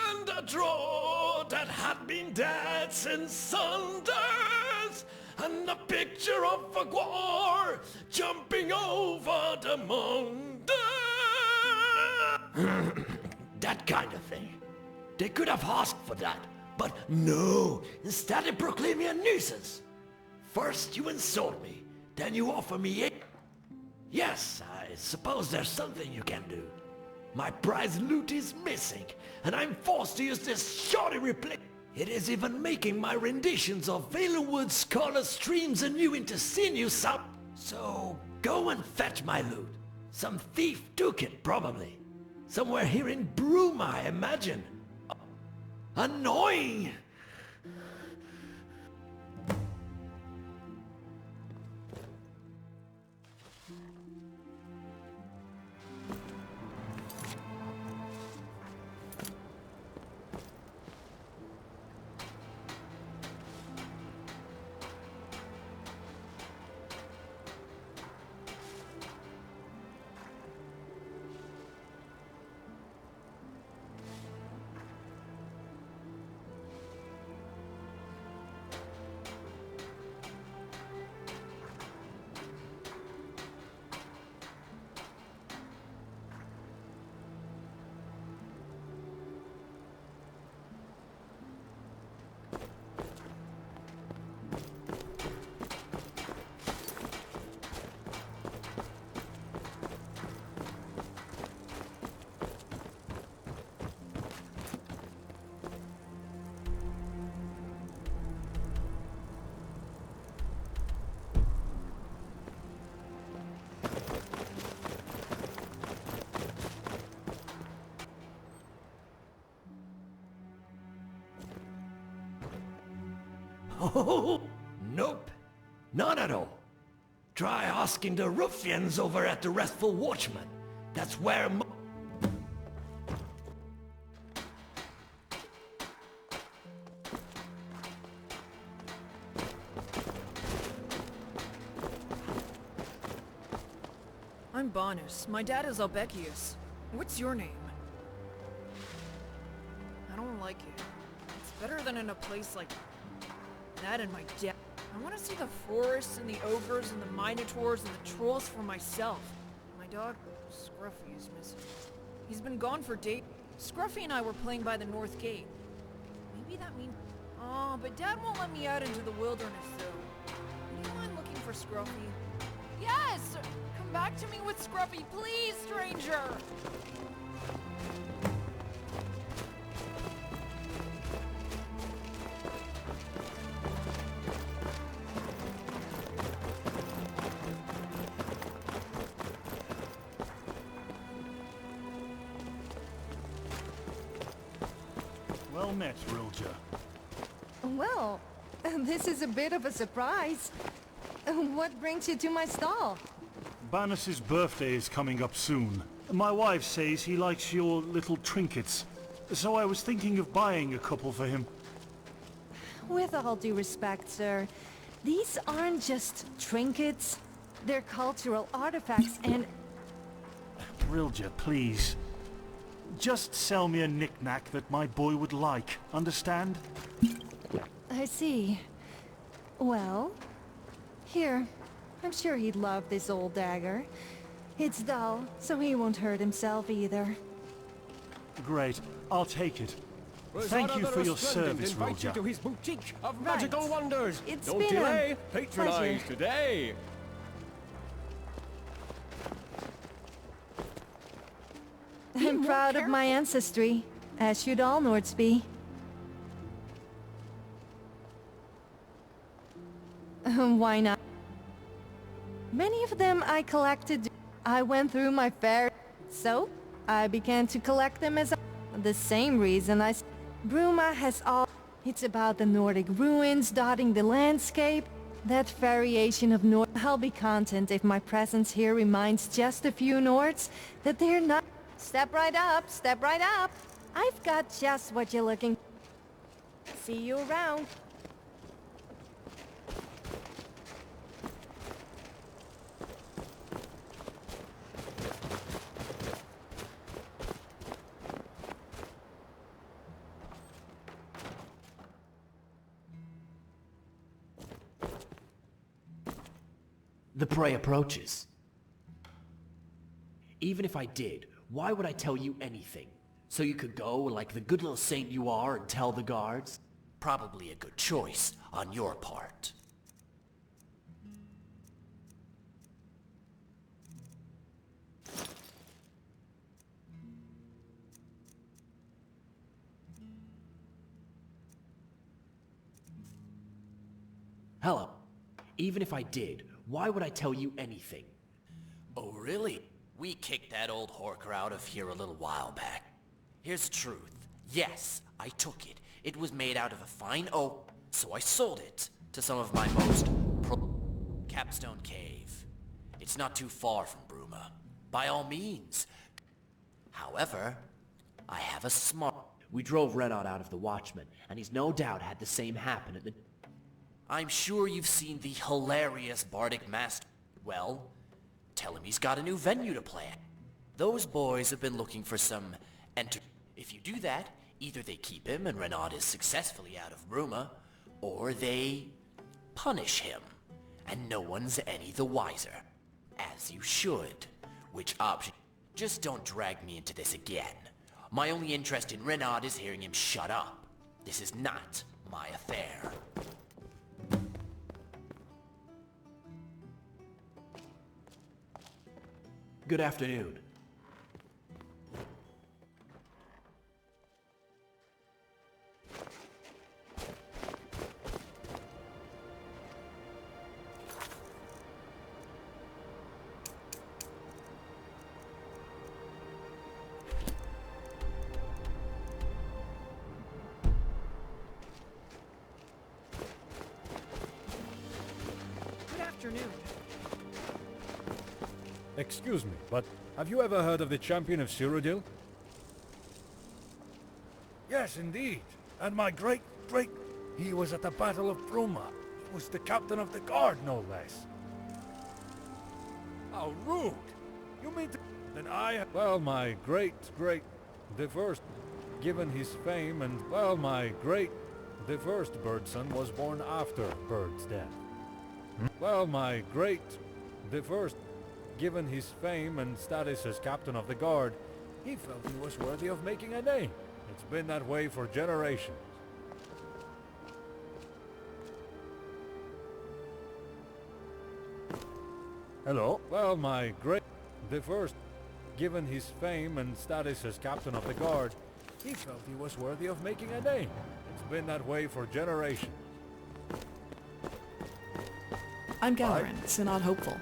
and a draw that had been dead since Sundays, and a picture of a war jumping over the mountain. That kind of thing. They could have asked for that, but no, instead they proclaim me a nuisance. First you insult me, then you offer me a... Yes, I suppose there's something you can do. My prize loot is missing, and I'm forced to use this shoddy replay. It is even making my renditions of Valenwood's Scarlet Streams anew into sinew sound. So go and fetch my loot. Some thief took it, probably. Somewhere here in Broom, I imagine. Annoying! Oh, nope. None at all. Try asking the ruffians over at the Restful Watchman. That's where I'm Bonus. My dad is Albekius. What's your name? I don't like it. It's better than in a place like that and my dad. I want to see the forests and the ogres and the minotaurs and the trolls for myself. My dog, Scruffy, is missing. He's been gone for days. Scruffy and I were playing by the North Gate. Maybe that means... Oh, but Dad won't let me out into the wilderness, though. Would you mind looking for Scruffy? Yes! Come back to me with Scruffy, please, stranger! Well met, Rilja. Well, this is a bit of a surprise. What brings you to my stall? Bannis's birthday is coming up soon. My wife says he likes your little trinkets, so I was thinking of buying a couple for him. With all due respect, sir, these aren't just trinkets. They're cultural artifacts and... Rilja, please. Just sell me a knick-knack that my boy would like, understand? I see. Well, here. I'm sure he'd love this old dagger. It's dull, so he won't hurt himself either. Great. I'll take it. Thank you for your service, invite you Rilja. to his boutique of Right. magical wonders. It's Don't been a delay. Patronize pleasure. today. I'm proud of my ancestry, as should all Nords be. Why not? Many of them I collected. I went through my fair, so I began to collect them as the same reason Bruma has all. It's about the Nordic ruins dotting the landscape. That variation of Nord. I'll be content if my presence here reminds just a few Nords that they're not. Step right up, step right up. I've got just what you're looking. See you around. The prey approaches. Even if I did, why would I tell you anything? So you could go like the good little saint you are and tell the guards? Probably a good choice on your part. Hello. Even if I did, why would I tell you anything? Oh, really? We kicked that old horker out of here a little while back. Here's the truth. Yes, I took it. It was made out of a fine oak, so I sold it to some of my most Capstone Cave. It's not too far from Bruma. By all means. However, I have a smart... We drove Renard out of the Watchman, and he's no doubt had the same happen at the... I'm sure you've seen the hilarious Bardic Master. Well, tell him he's got a new venue to play at. Those boys have been looking for some If you do that, either they keep him and Renard is successfully out of Bruma, or they punish him, and no one's any the wiser. As you should. Which option? Just don't drag me into this again. My only interest in Renard is hearing him shut up. This is not my affair. Good afternoon. Good afternoon. Excuse me, but have you ever heard of the champion of Sirodil? Yes, indeed. And my great... He was at the Battle of Bruma. He was the captain of the guard, no less. How rude! You mean to... Then I... Well, my the first, given his fame and, well, the first Birdson was born after Bird's death. Well, the first, given his fame and status as captain of the guard, he felt he was worthy of making a name. It's been that way for generations. Hello? Well, the first, given his fame and status as captain of the guard, he felt he was worthy of making a name. It's been that way for generations. I'm Galarin, Synod Hopeful.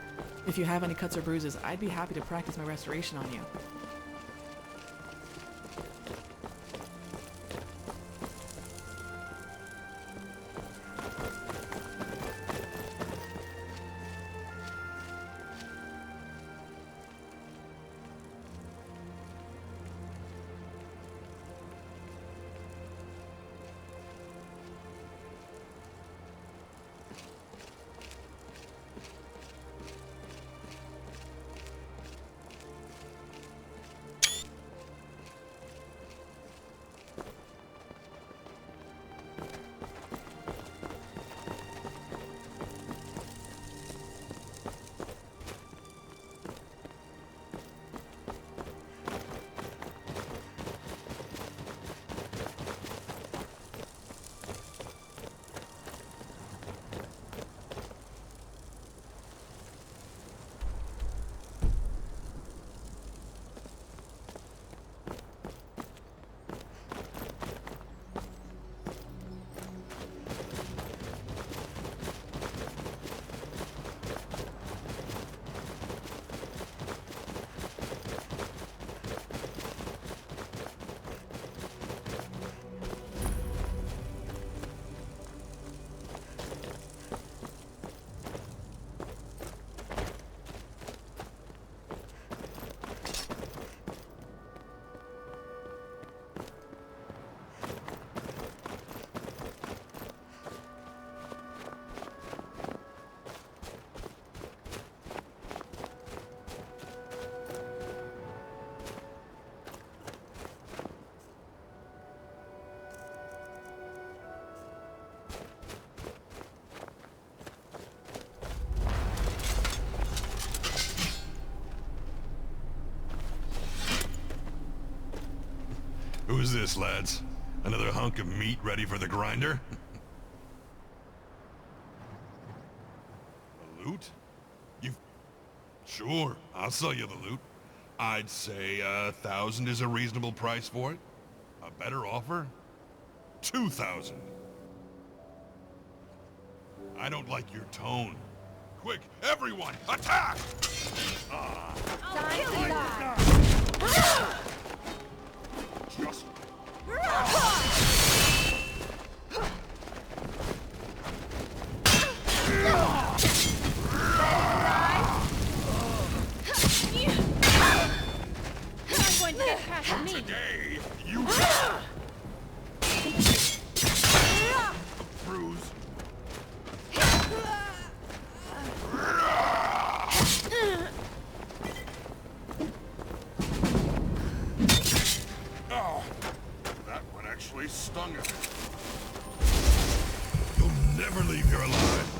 If you have any cuts or bruises, I'd be happy to practice my restoration on you. Who's this, lads? Another hunk of meat ready for the grinder? The loot? Sure, I'll sell you the loot. I'd say 1,000 is a reasonable price for it. A better offer? 2,000. I don't like your tone. Quick, everyone, attack! Just... Going to get past me. Today, you bruise. Oh, that one actually stung him. You'll never leave here alive.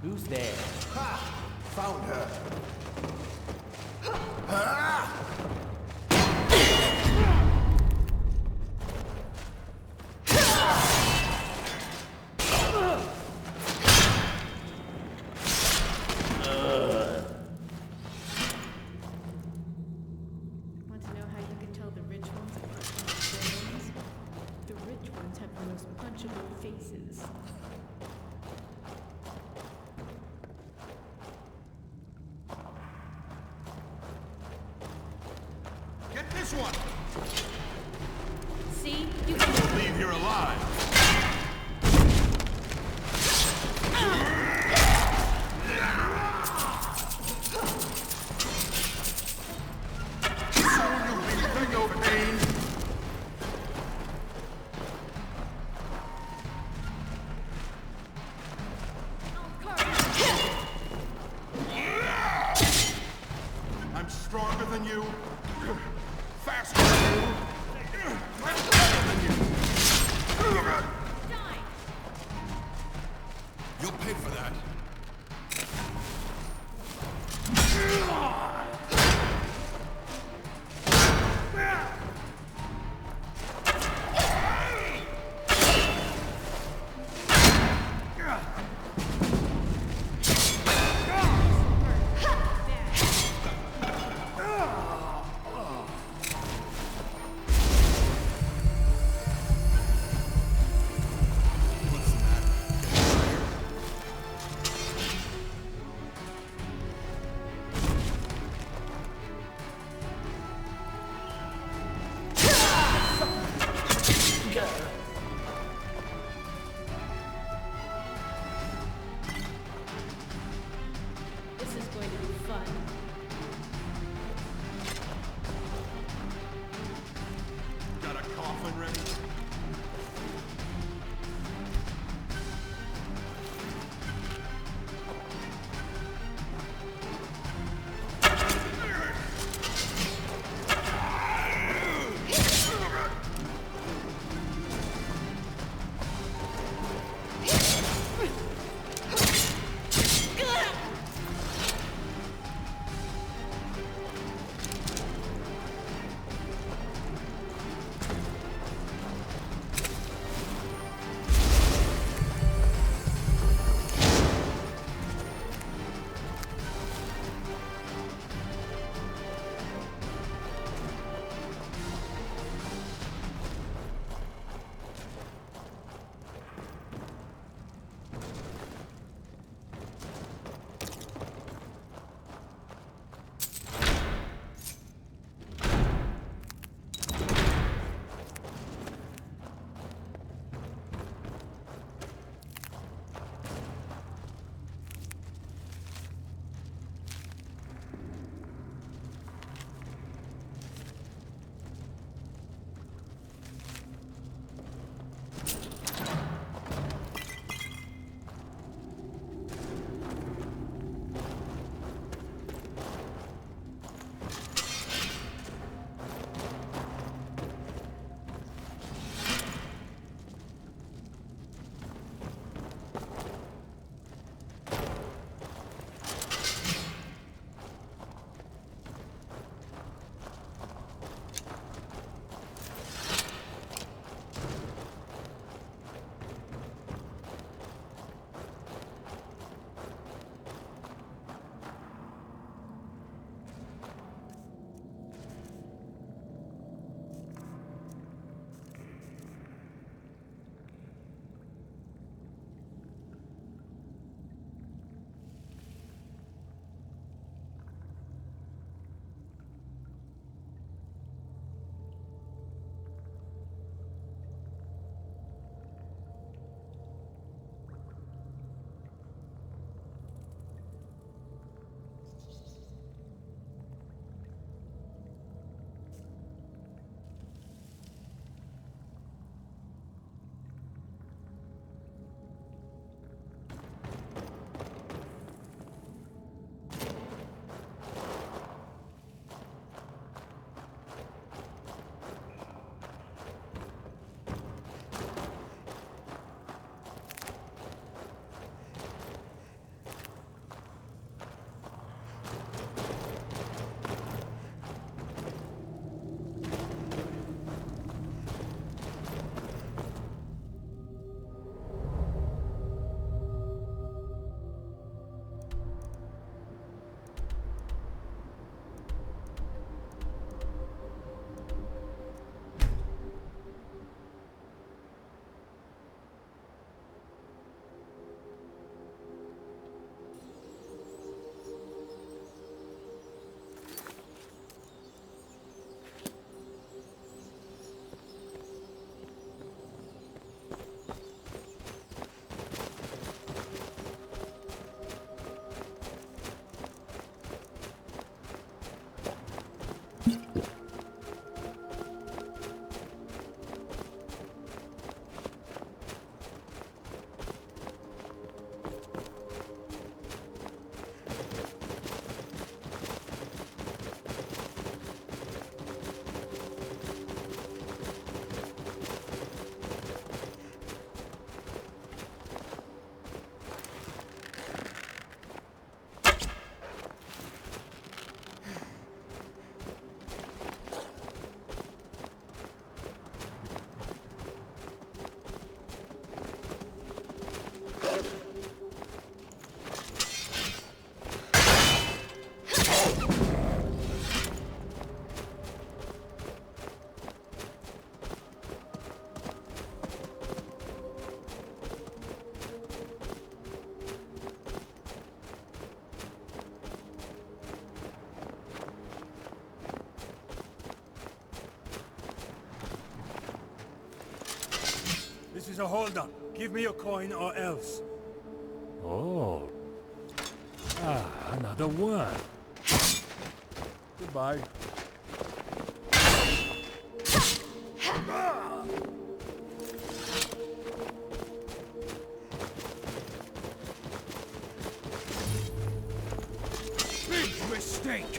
Who's there? Ha! Found her. Want to know how you can tell the rich ones apart from the poor ones? The rich ones have the most punchable faces. Get this one! See? You Don't leave here alive! I'm stronger than you, faster than you, I'm better than you. You'll pay for that. a holdup. Give me your coin or else. Oh. Another one. Goodbye. Big mistake!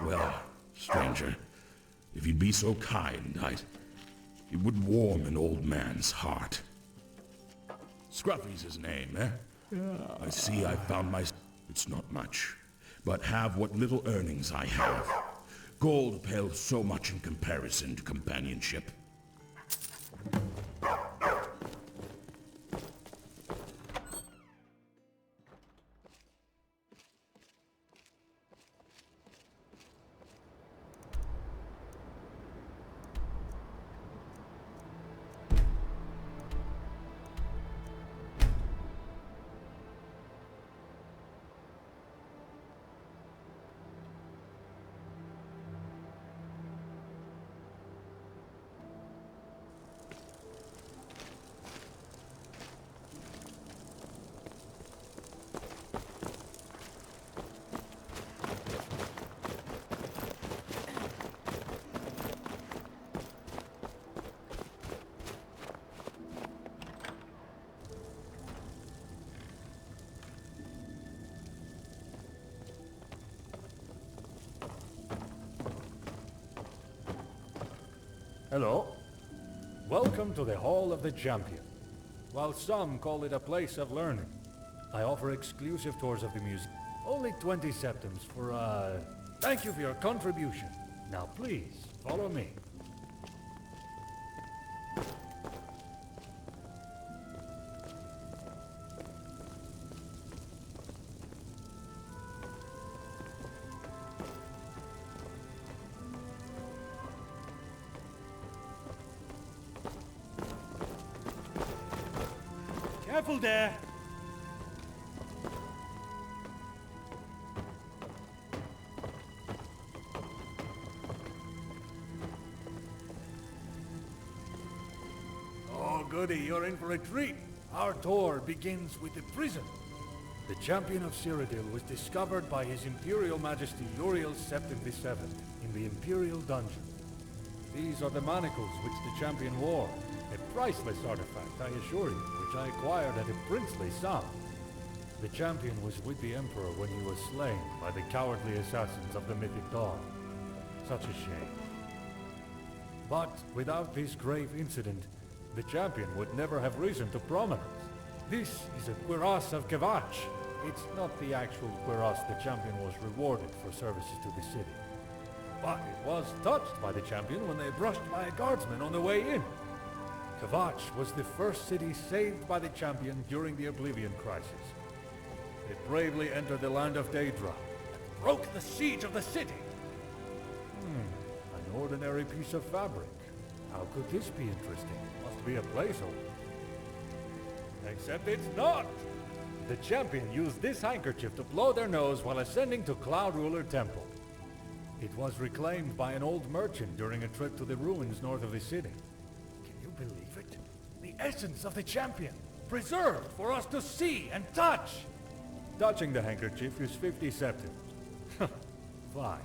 Well, stranger, if you'd be so kind, it would warm an old man's heart. Scruffy's his name, eh? I see I found my... It's not much, but have what little earnings I have. Gold pales so much in comparison to companionship. Hello. Welcome to the Hall of the Champion. While some call it a place of learning, I offer exclusive tours of the museum. Only 20 septims for, thank you for your contribution. Now please, follow me. Careful there! Oh, goody, you're in for a treat. Our tour begins with the prison. The champion of Cyrodiil was discovered by His Imperial Majesty Uriel Septim VII in the Imperial Dungeon. These are the manacles which the champion wore. A priceless artifact, I assure you, which I acquired at a princely sum. The champion was with the Emperor when he was slain by the cowardly assassins of the mythic dog. Such a shame. But without this grave incident, the champion would never have risen to prominence. This is a cuirass of Kvatch. It's not the actual cuirass the champion was rewarded for services to the city. But it was touched by the champion when they brushed by a guardsman on the way in. Kvatch was the first city saved by the champion during the Oblivion Crisis. It bravely entered the land of Daedra and broke the siege of the city. An ordinary piece of fabric. How could this be interesting? Must be a placeholder. Except it's not! The champion used this handkerchief to blow their nose while ascending to Cloud Ruler Temple. It was reclaimed by an old merchant during a trip to the ruins north of the city. Can you believe it? The essence of the champion, preserved for us to see and touch! Touching the handkerchief is 50 septims. Fine.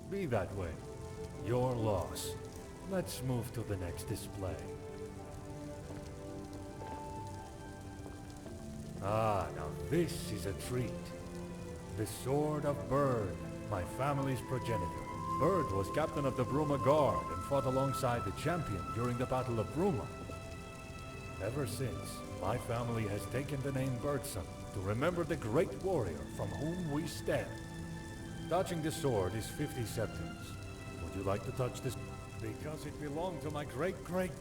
Be that way. Your loss. Let's move to the next display. Ah, now this is a treat. The Sword of Bird, my family's progenitor. Bird was captain of the Bruma Guard and fought alongside the champion during the Battle of Bruma. Ever since, my family has taken the name Birdson to remember the great warrior from whom we stem. Touching the sword is 50 septims. Would you like to touch this? Because it belonged to my great-great...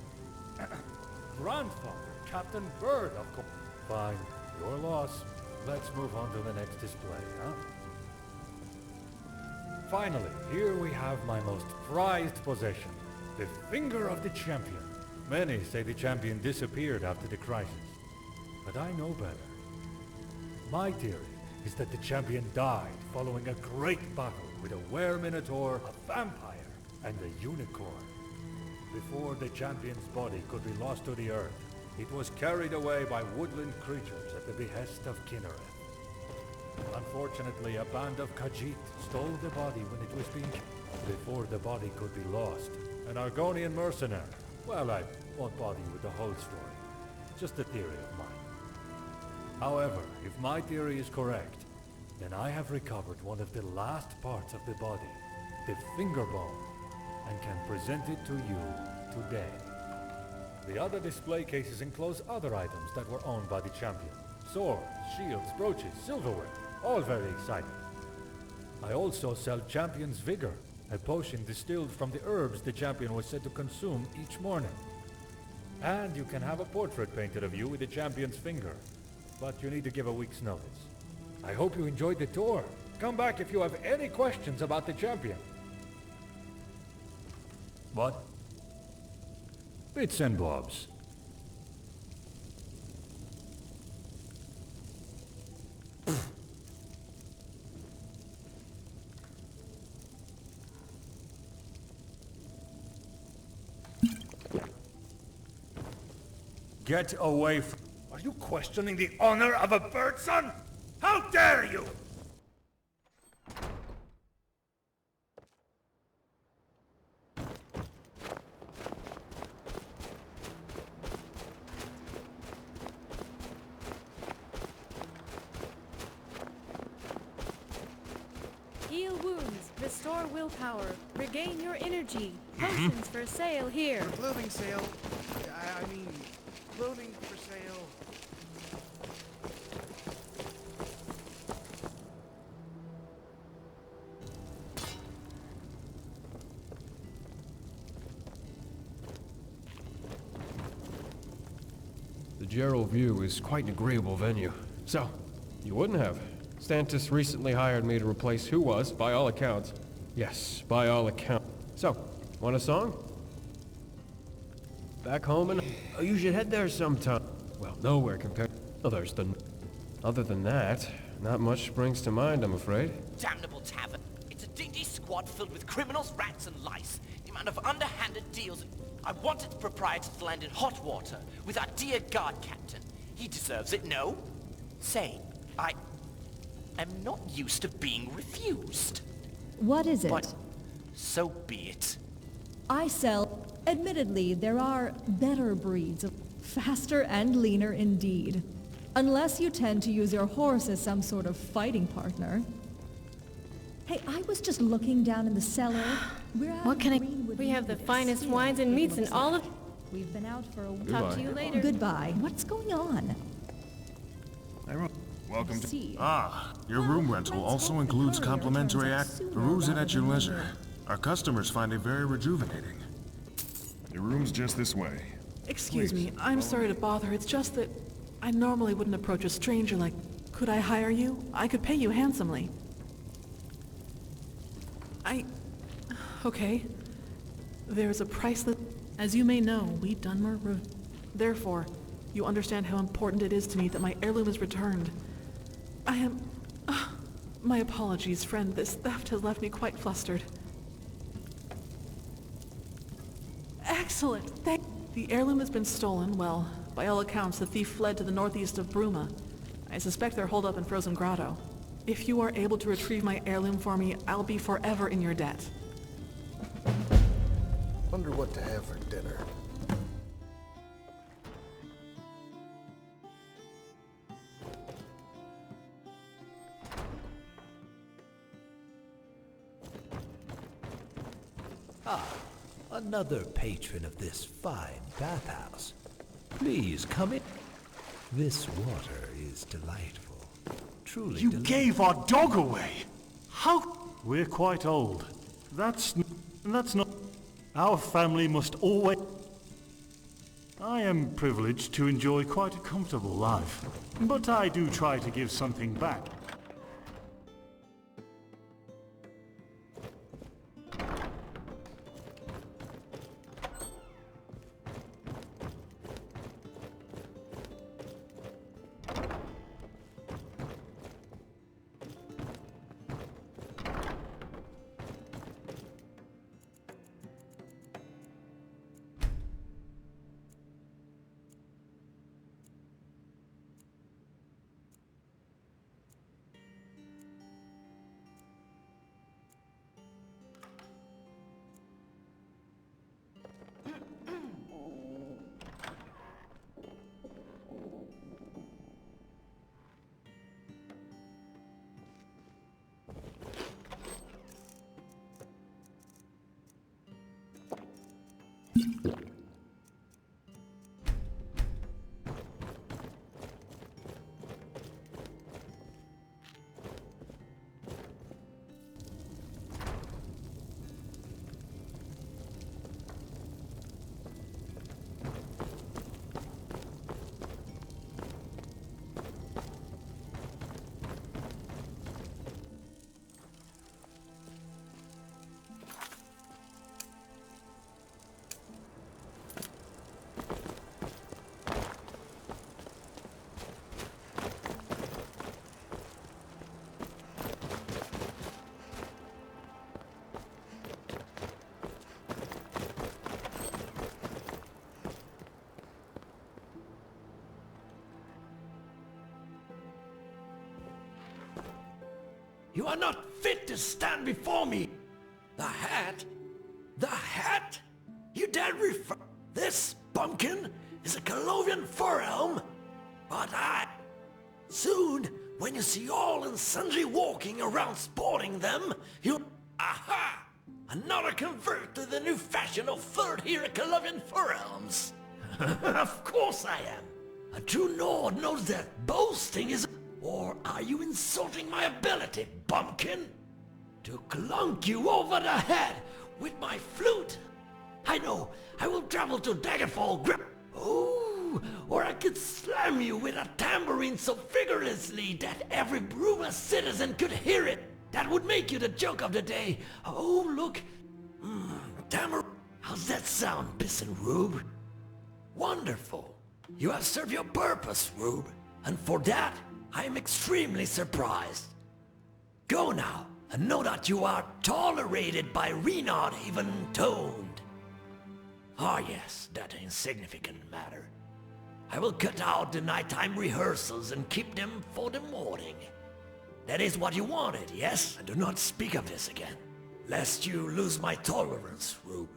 grandfather, Captain Bird, of course. Fine. Your loss. Let's move on to the next display, huh? Finally, here we have my most prized possession, the Finger of the Champion. Many say the champion disappeared after the crisis, but I know better. My theory is that the champion died following a great battle with a were-minotaur, a vampire, and a unicorn. Before the champion's body could be lost to the earth, it was carried away by woodland creatures at the behest of Kinnereth. Unfortunately, a band of Khajiit stole the body when it was being... Before the body could be lost, an Argonian mercenary... Well, I won't bother you with the whole story. Just a theory of mine. However, if my theory is correct, then I have recovered one of the last parts of the body, the finger bone, and can present it to you today. The other display cases enclose other items that were owned by the champion. Swords, shields, brooches, silverware, all very exciting. I also sell Champion's Vigor, a potion distilled from the herbs the champion was said to consume each morning. And you can have a portrait painted of you with the champion's finger, but you need to give a week's notice. I hope you enjoyed the tour. Come back if you have any questions about the champion. What? Bits and bobs. Get away from... Are you questioning the honor of a bird son? How dare you! Heal wounds, restore willpower, regain your energy. Potions for sale here. Clothing sale. I mean, clothing for sale. The Gerald View is quite an agreeable venue. So, you wouldn't have. Stantis recently hired me to replace who was, by all accounts. Yes, by all accounts. So, want a song? Back home and... Oh, you should head there sometime. Well, nowhere compared... Other than that, not much springs to mind, I'm afraid. Damnable tavern. It's a dingy squad filled with criminals, rats, and lice. The amount of underhanded deals. I want its proprietor to land in hot water with our dear guard captain. He deserves it, no? Say, I am not used to being refused. What is it? But so be it. I sell. Admittedly, there are better breeds, faster and leaner indeed. Unless you tend to use your horse as some sort of fighting partner. Hey, I was just looking down in the cellar. What can I... We have the finest wines and meats in all of... We've been out for a while. Talk to you later. Goodbye. What's going on? Welcome to... your room rental also includes complimentary Peruse it at your leisure. Our customers find it very rejuvenating. Your room's just this way. Excuse me, I'm sorry to bother. It's just that I normally wouldn't approach a stranger like, could I hire you? I could pay you handsomely. Okay. There's a price that... As you may know, we've done more... Therefore, you understand how important it is to me that my heirloom is returned. I am... my apologies, friend. This theft has left me quite flustered. Excellent! The heirloom has been stolen. Well, by all accounts, the thief fled to the northeast of Bruma. I suspect they're holed up in Frozen Grotto. If you are able to retrieve my heirloom for me, I'll be forever in your debt. Wonder what to have for dinner. Another patron of this fine bathhouse. Please come in. This water is delightful. Truly You gave our dog away! How? We're quite old. That's not... Our family must always... I am privileged to enjoy quite a comfortable life. But I do try to give something back. You are not fit to stand before me. The hat? The hat? You dare refer... This bumpkin is a Colovian fur elm? But soon, when you see all and sundry walking around sporting them, you'll... Aha! Another convert to the new fashion of third-tier Colovian fur elms. Of course I am. A true Nord knows that boasting is... Or are you insulting my ability, bumpkin? To clunk you over the head with my flute? I know, I will travel to Daggerfall Oh, or I could slam you with a tambourine so vigorously that every Bruma citizen could hear it. That would make you the joke of the day. Oh, look. Tambourine. How's that sound, Bissen Rube? Wonderful. You have served your purpose, Rube. And for that, I am extremely surprised. Go now, and know that you are tolerated by Reynard even toned. Ah yes, that insignificant matter. I will cut out the nighttime rehearsals and keep them for the morning. That is what you wanted, yes? And do not speak of this again, lest you lose my tolerance, Rube.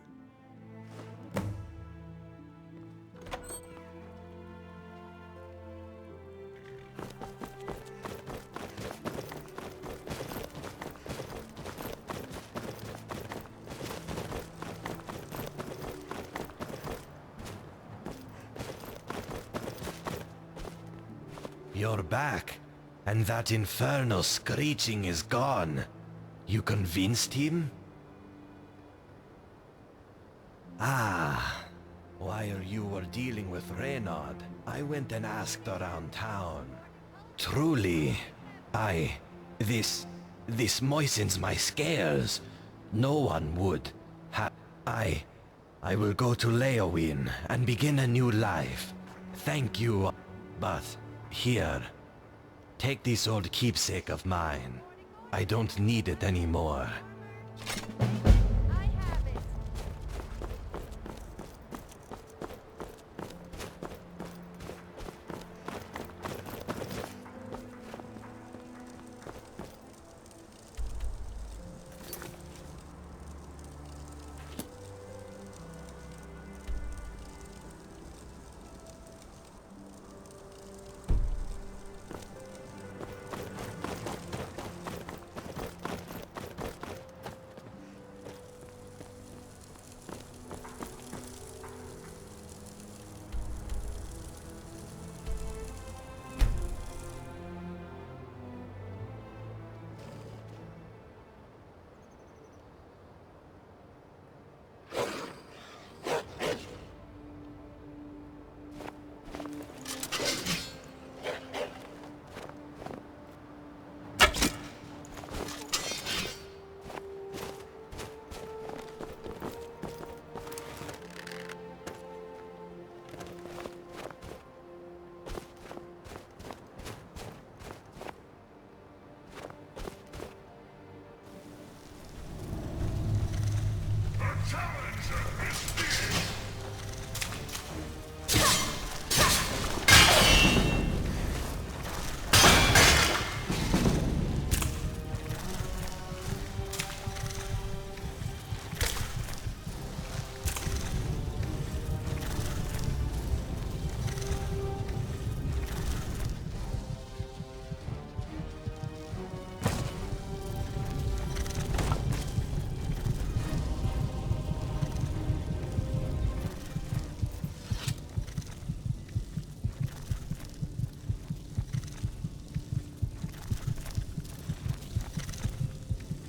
You're back, and that infernal screeching is gone. You convinced him? Ah, while you were dealing with Reynard, I went and asked around town. Truly, this moistens my scales. No one would have... I will go to Leowin and begin a new life. Thank you, but... Here, take this old keepsake of mine. I don't need it anymore.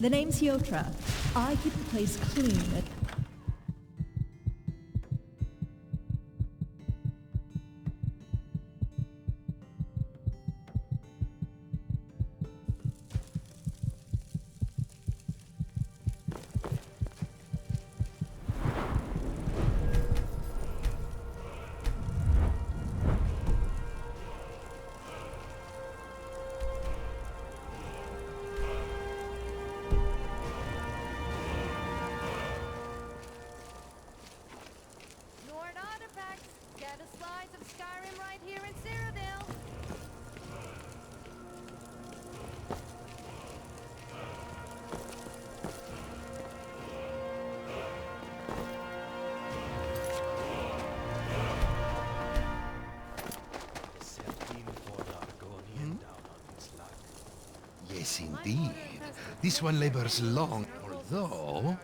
The name's Yotra. I keep the place clean. Skyrim right here in Cyrodiil. Yes, indeed. This one labors long, although...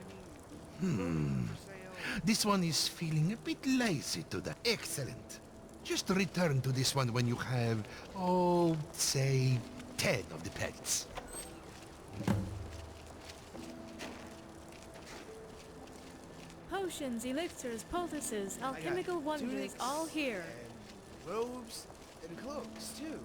This one is feeling a bit lazy today. Excellent. Just return to this one when you have, oh, say, 10 of the pellets. Potions, elixirs, poultices, alchemical wonders, all here. Robes and cloaks, too.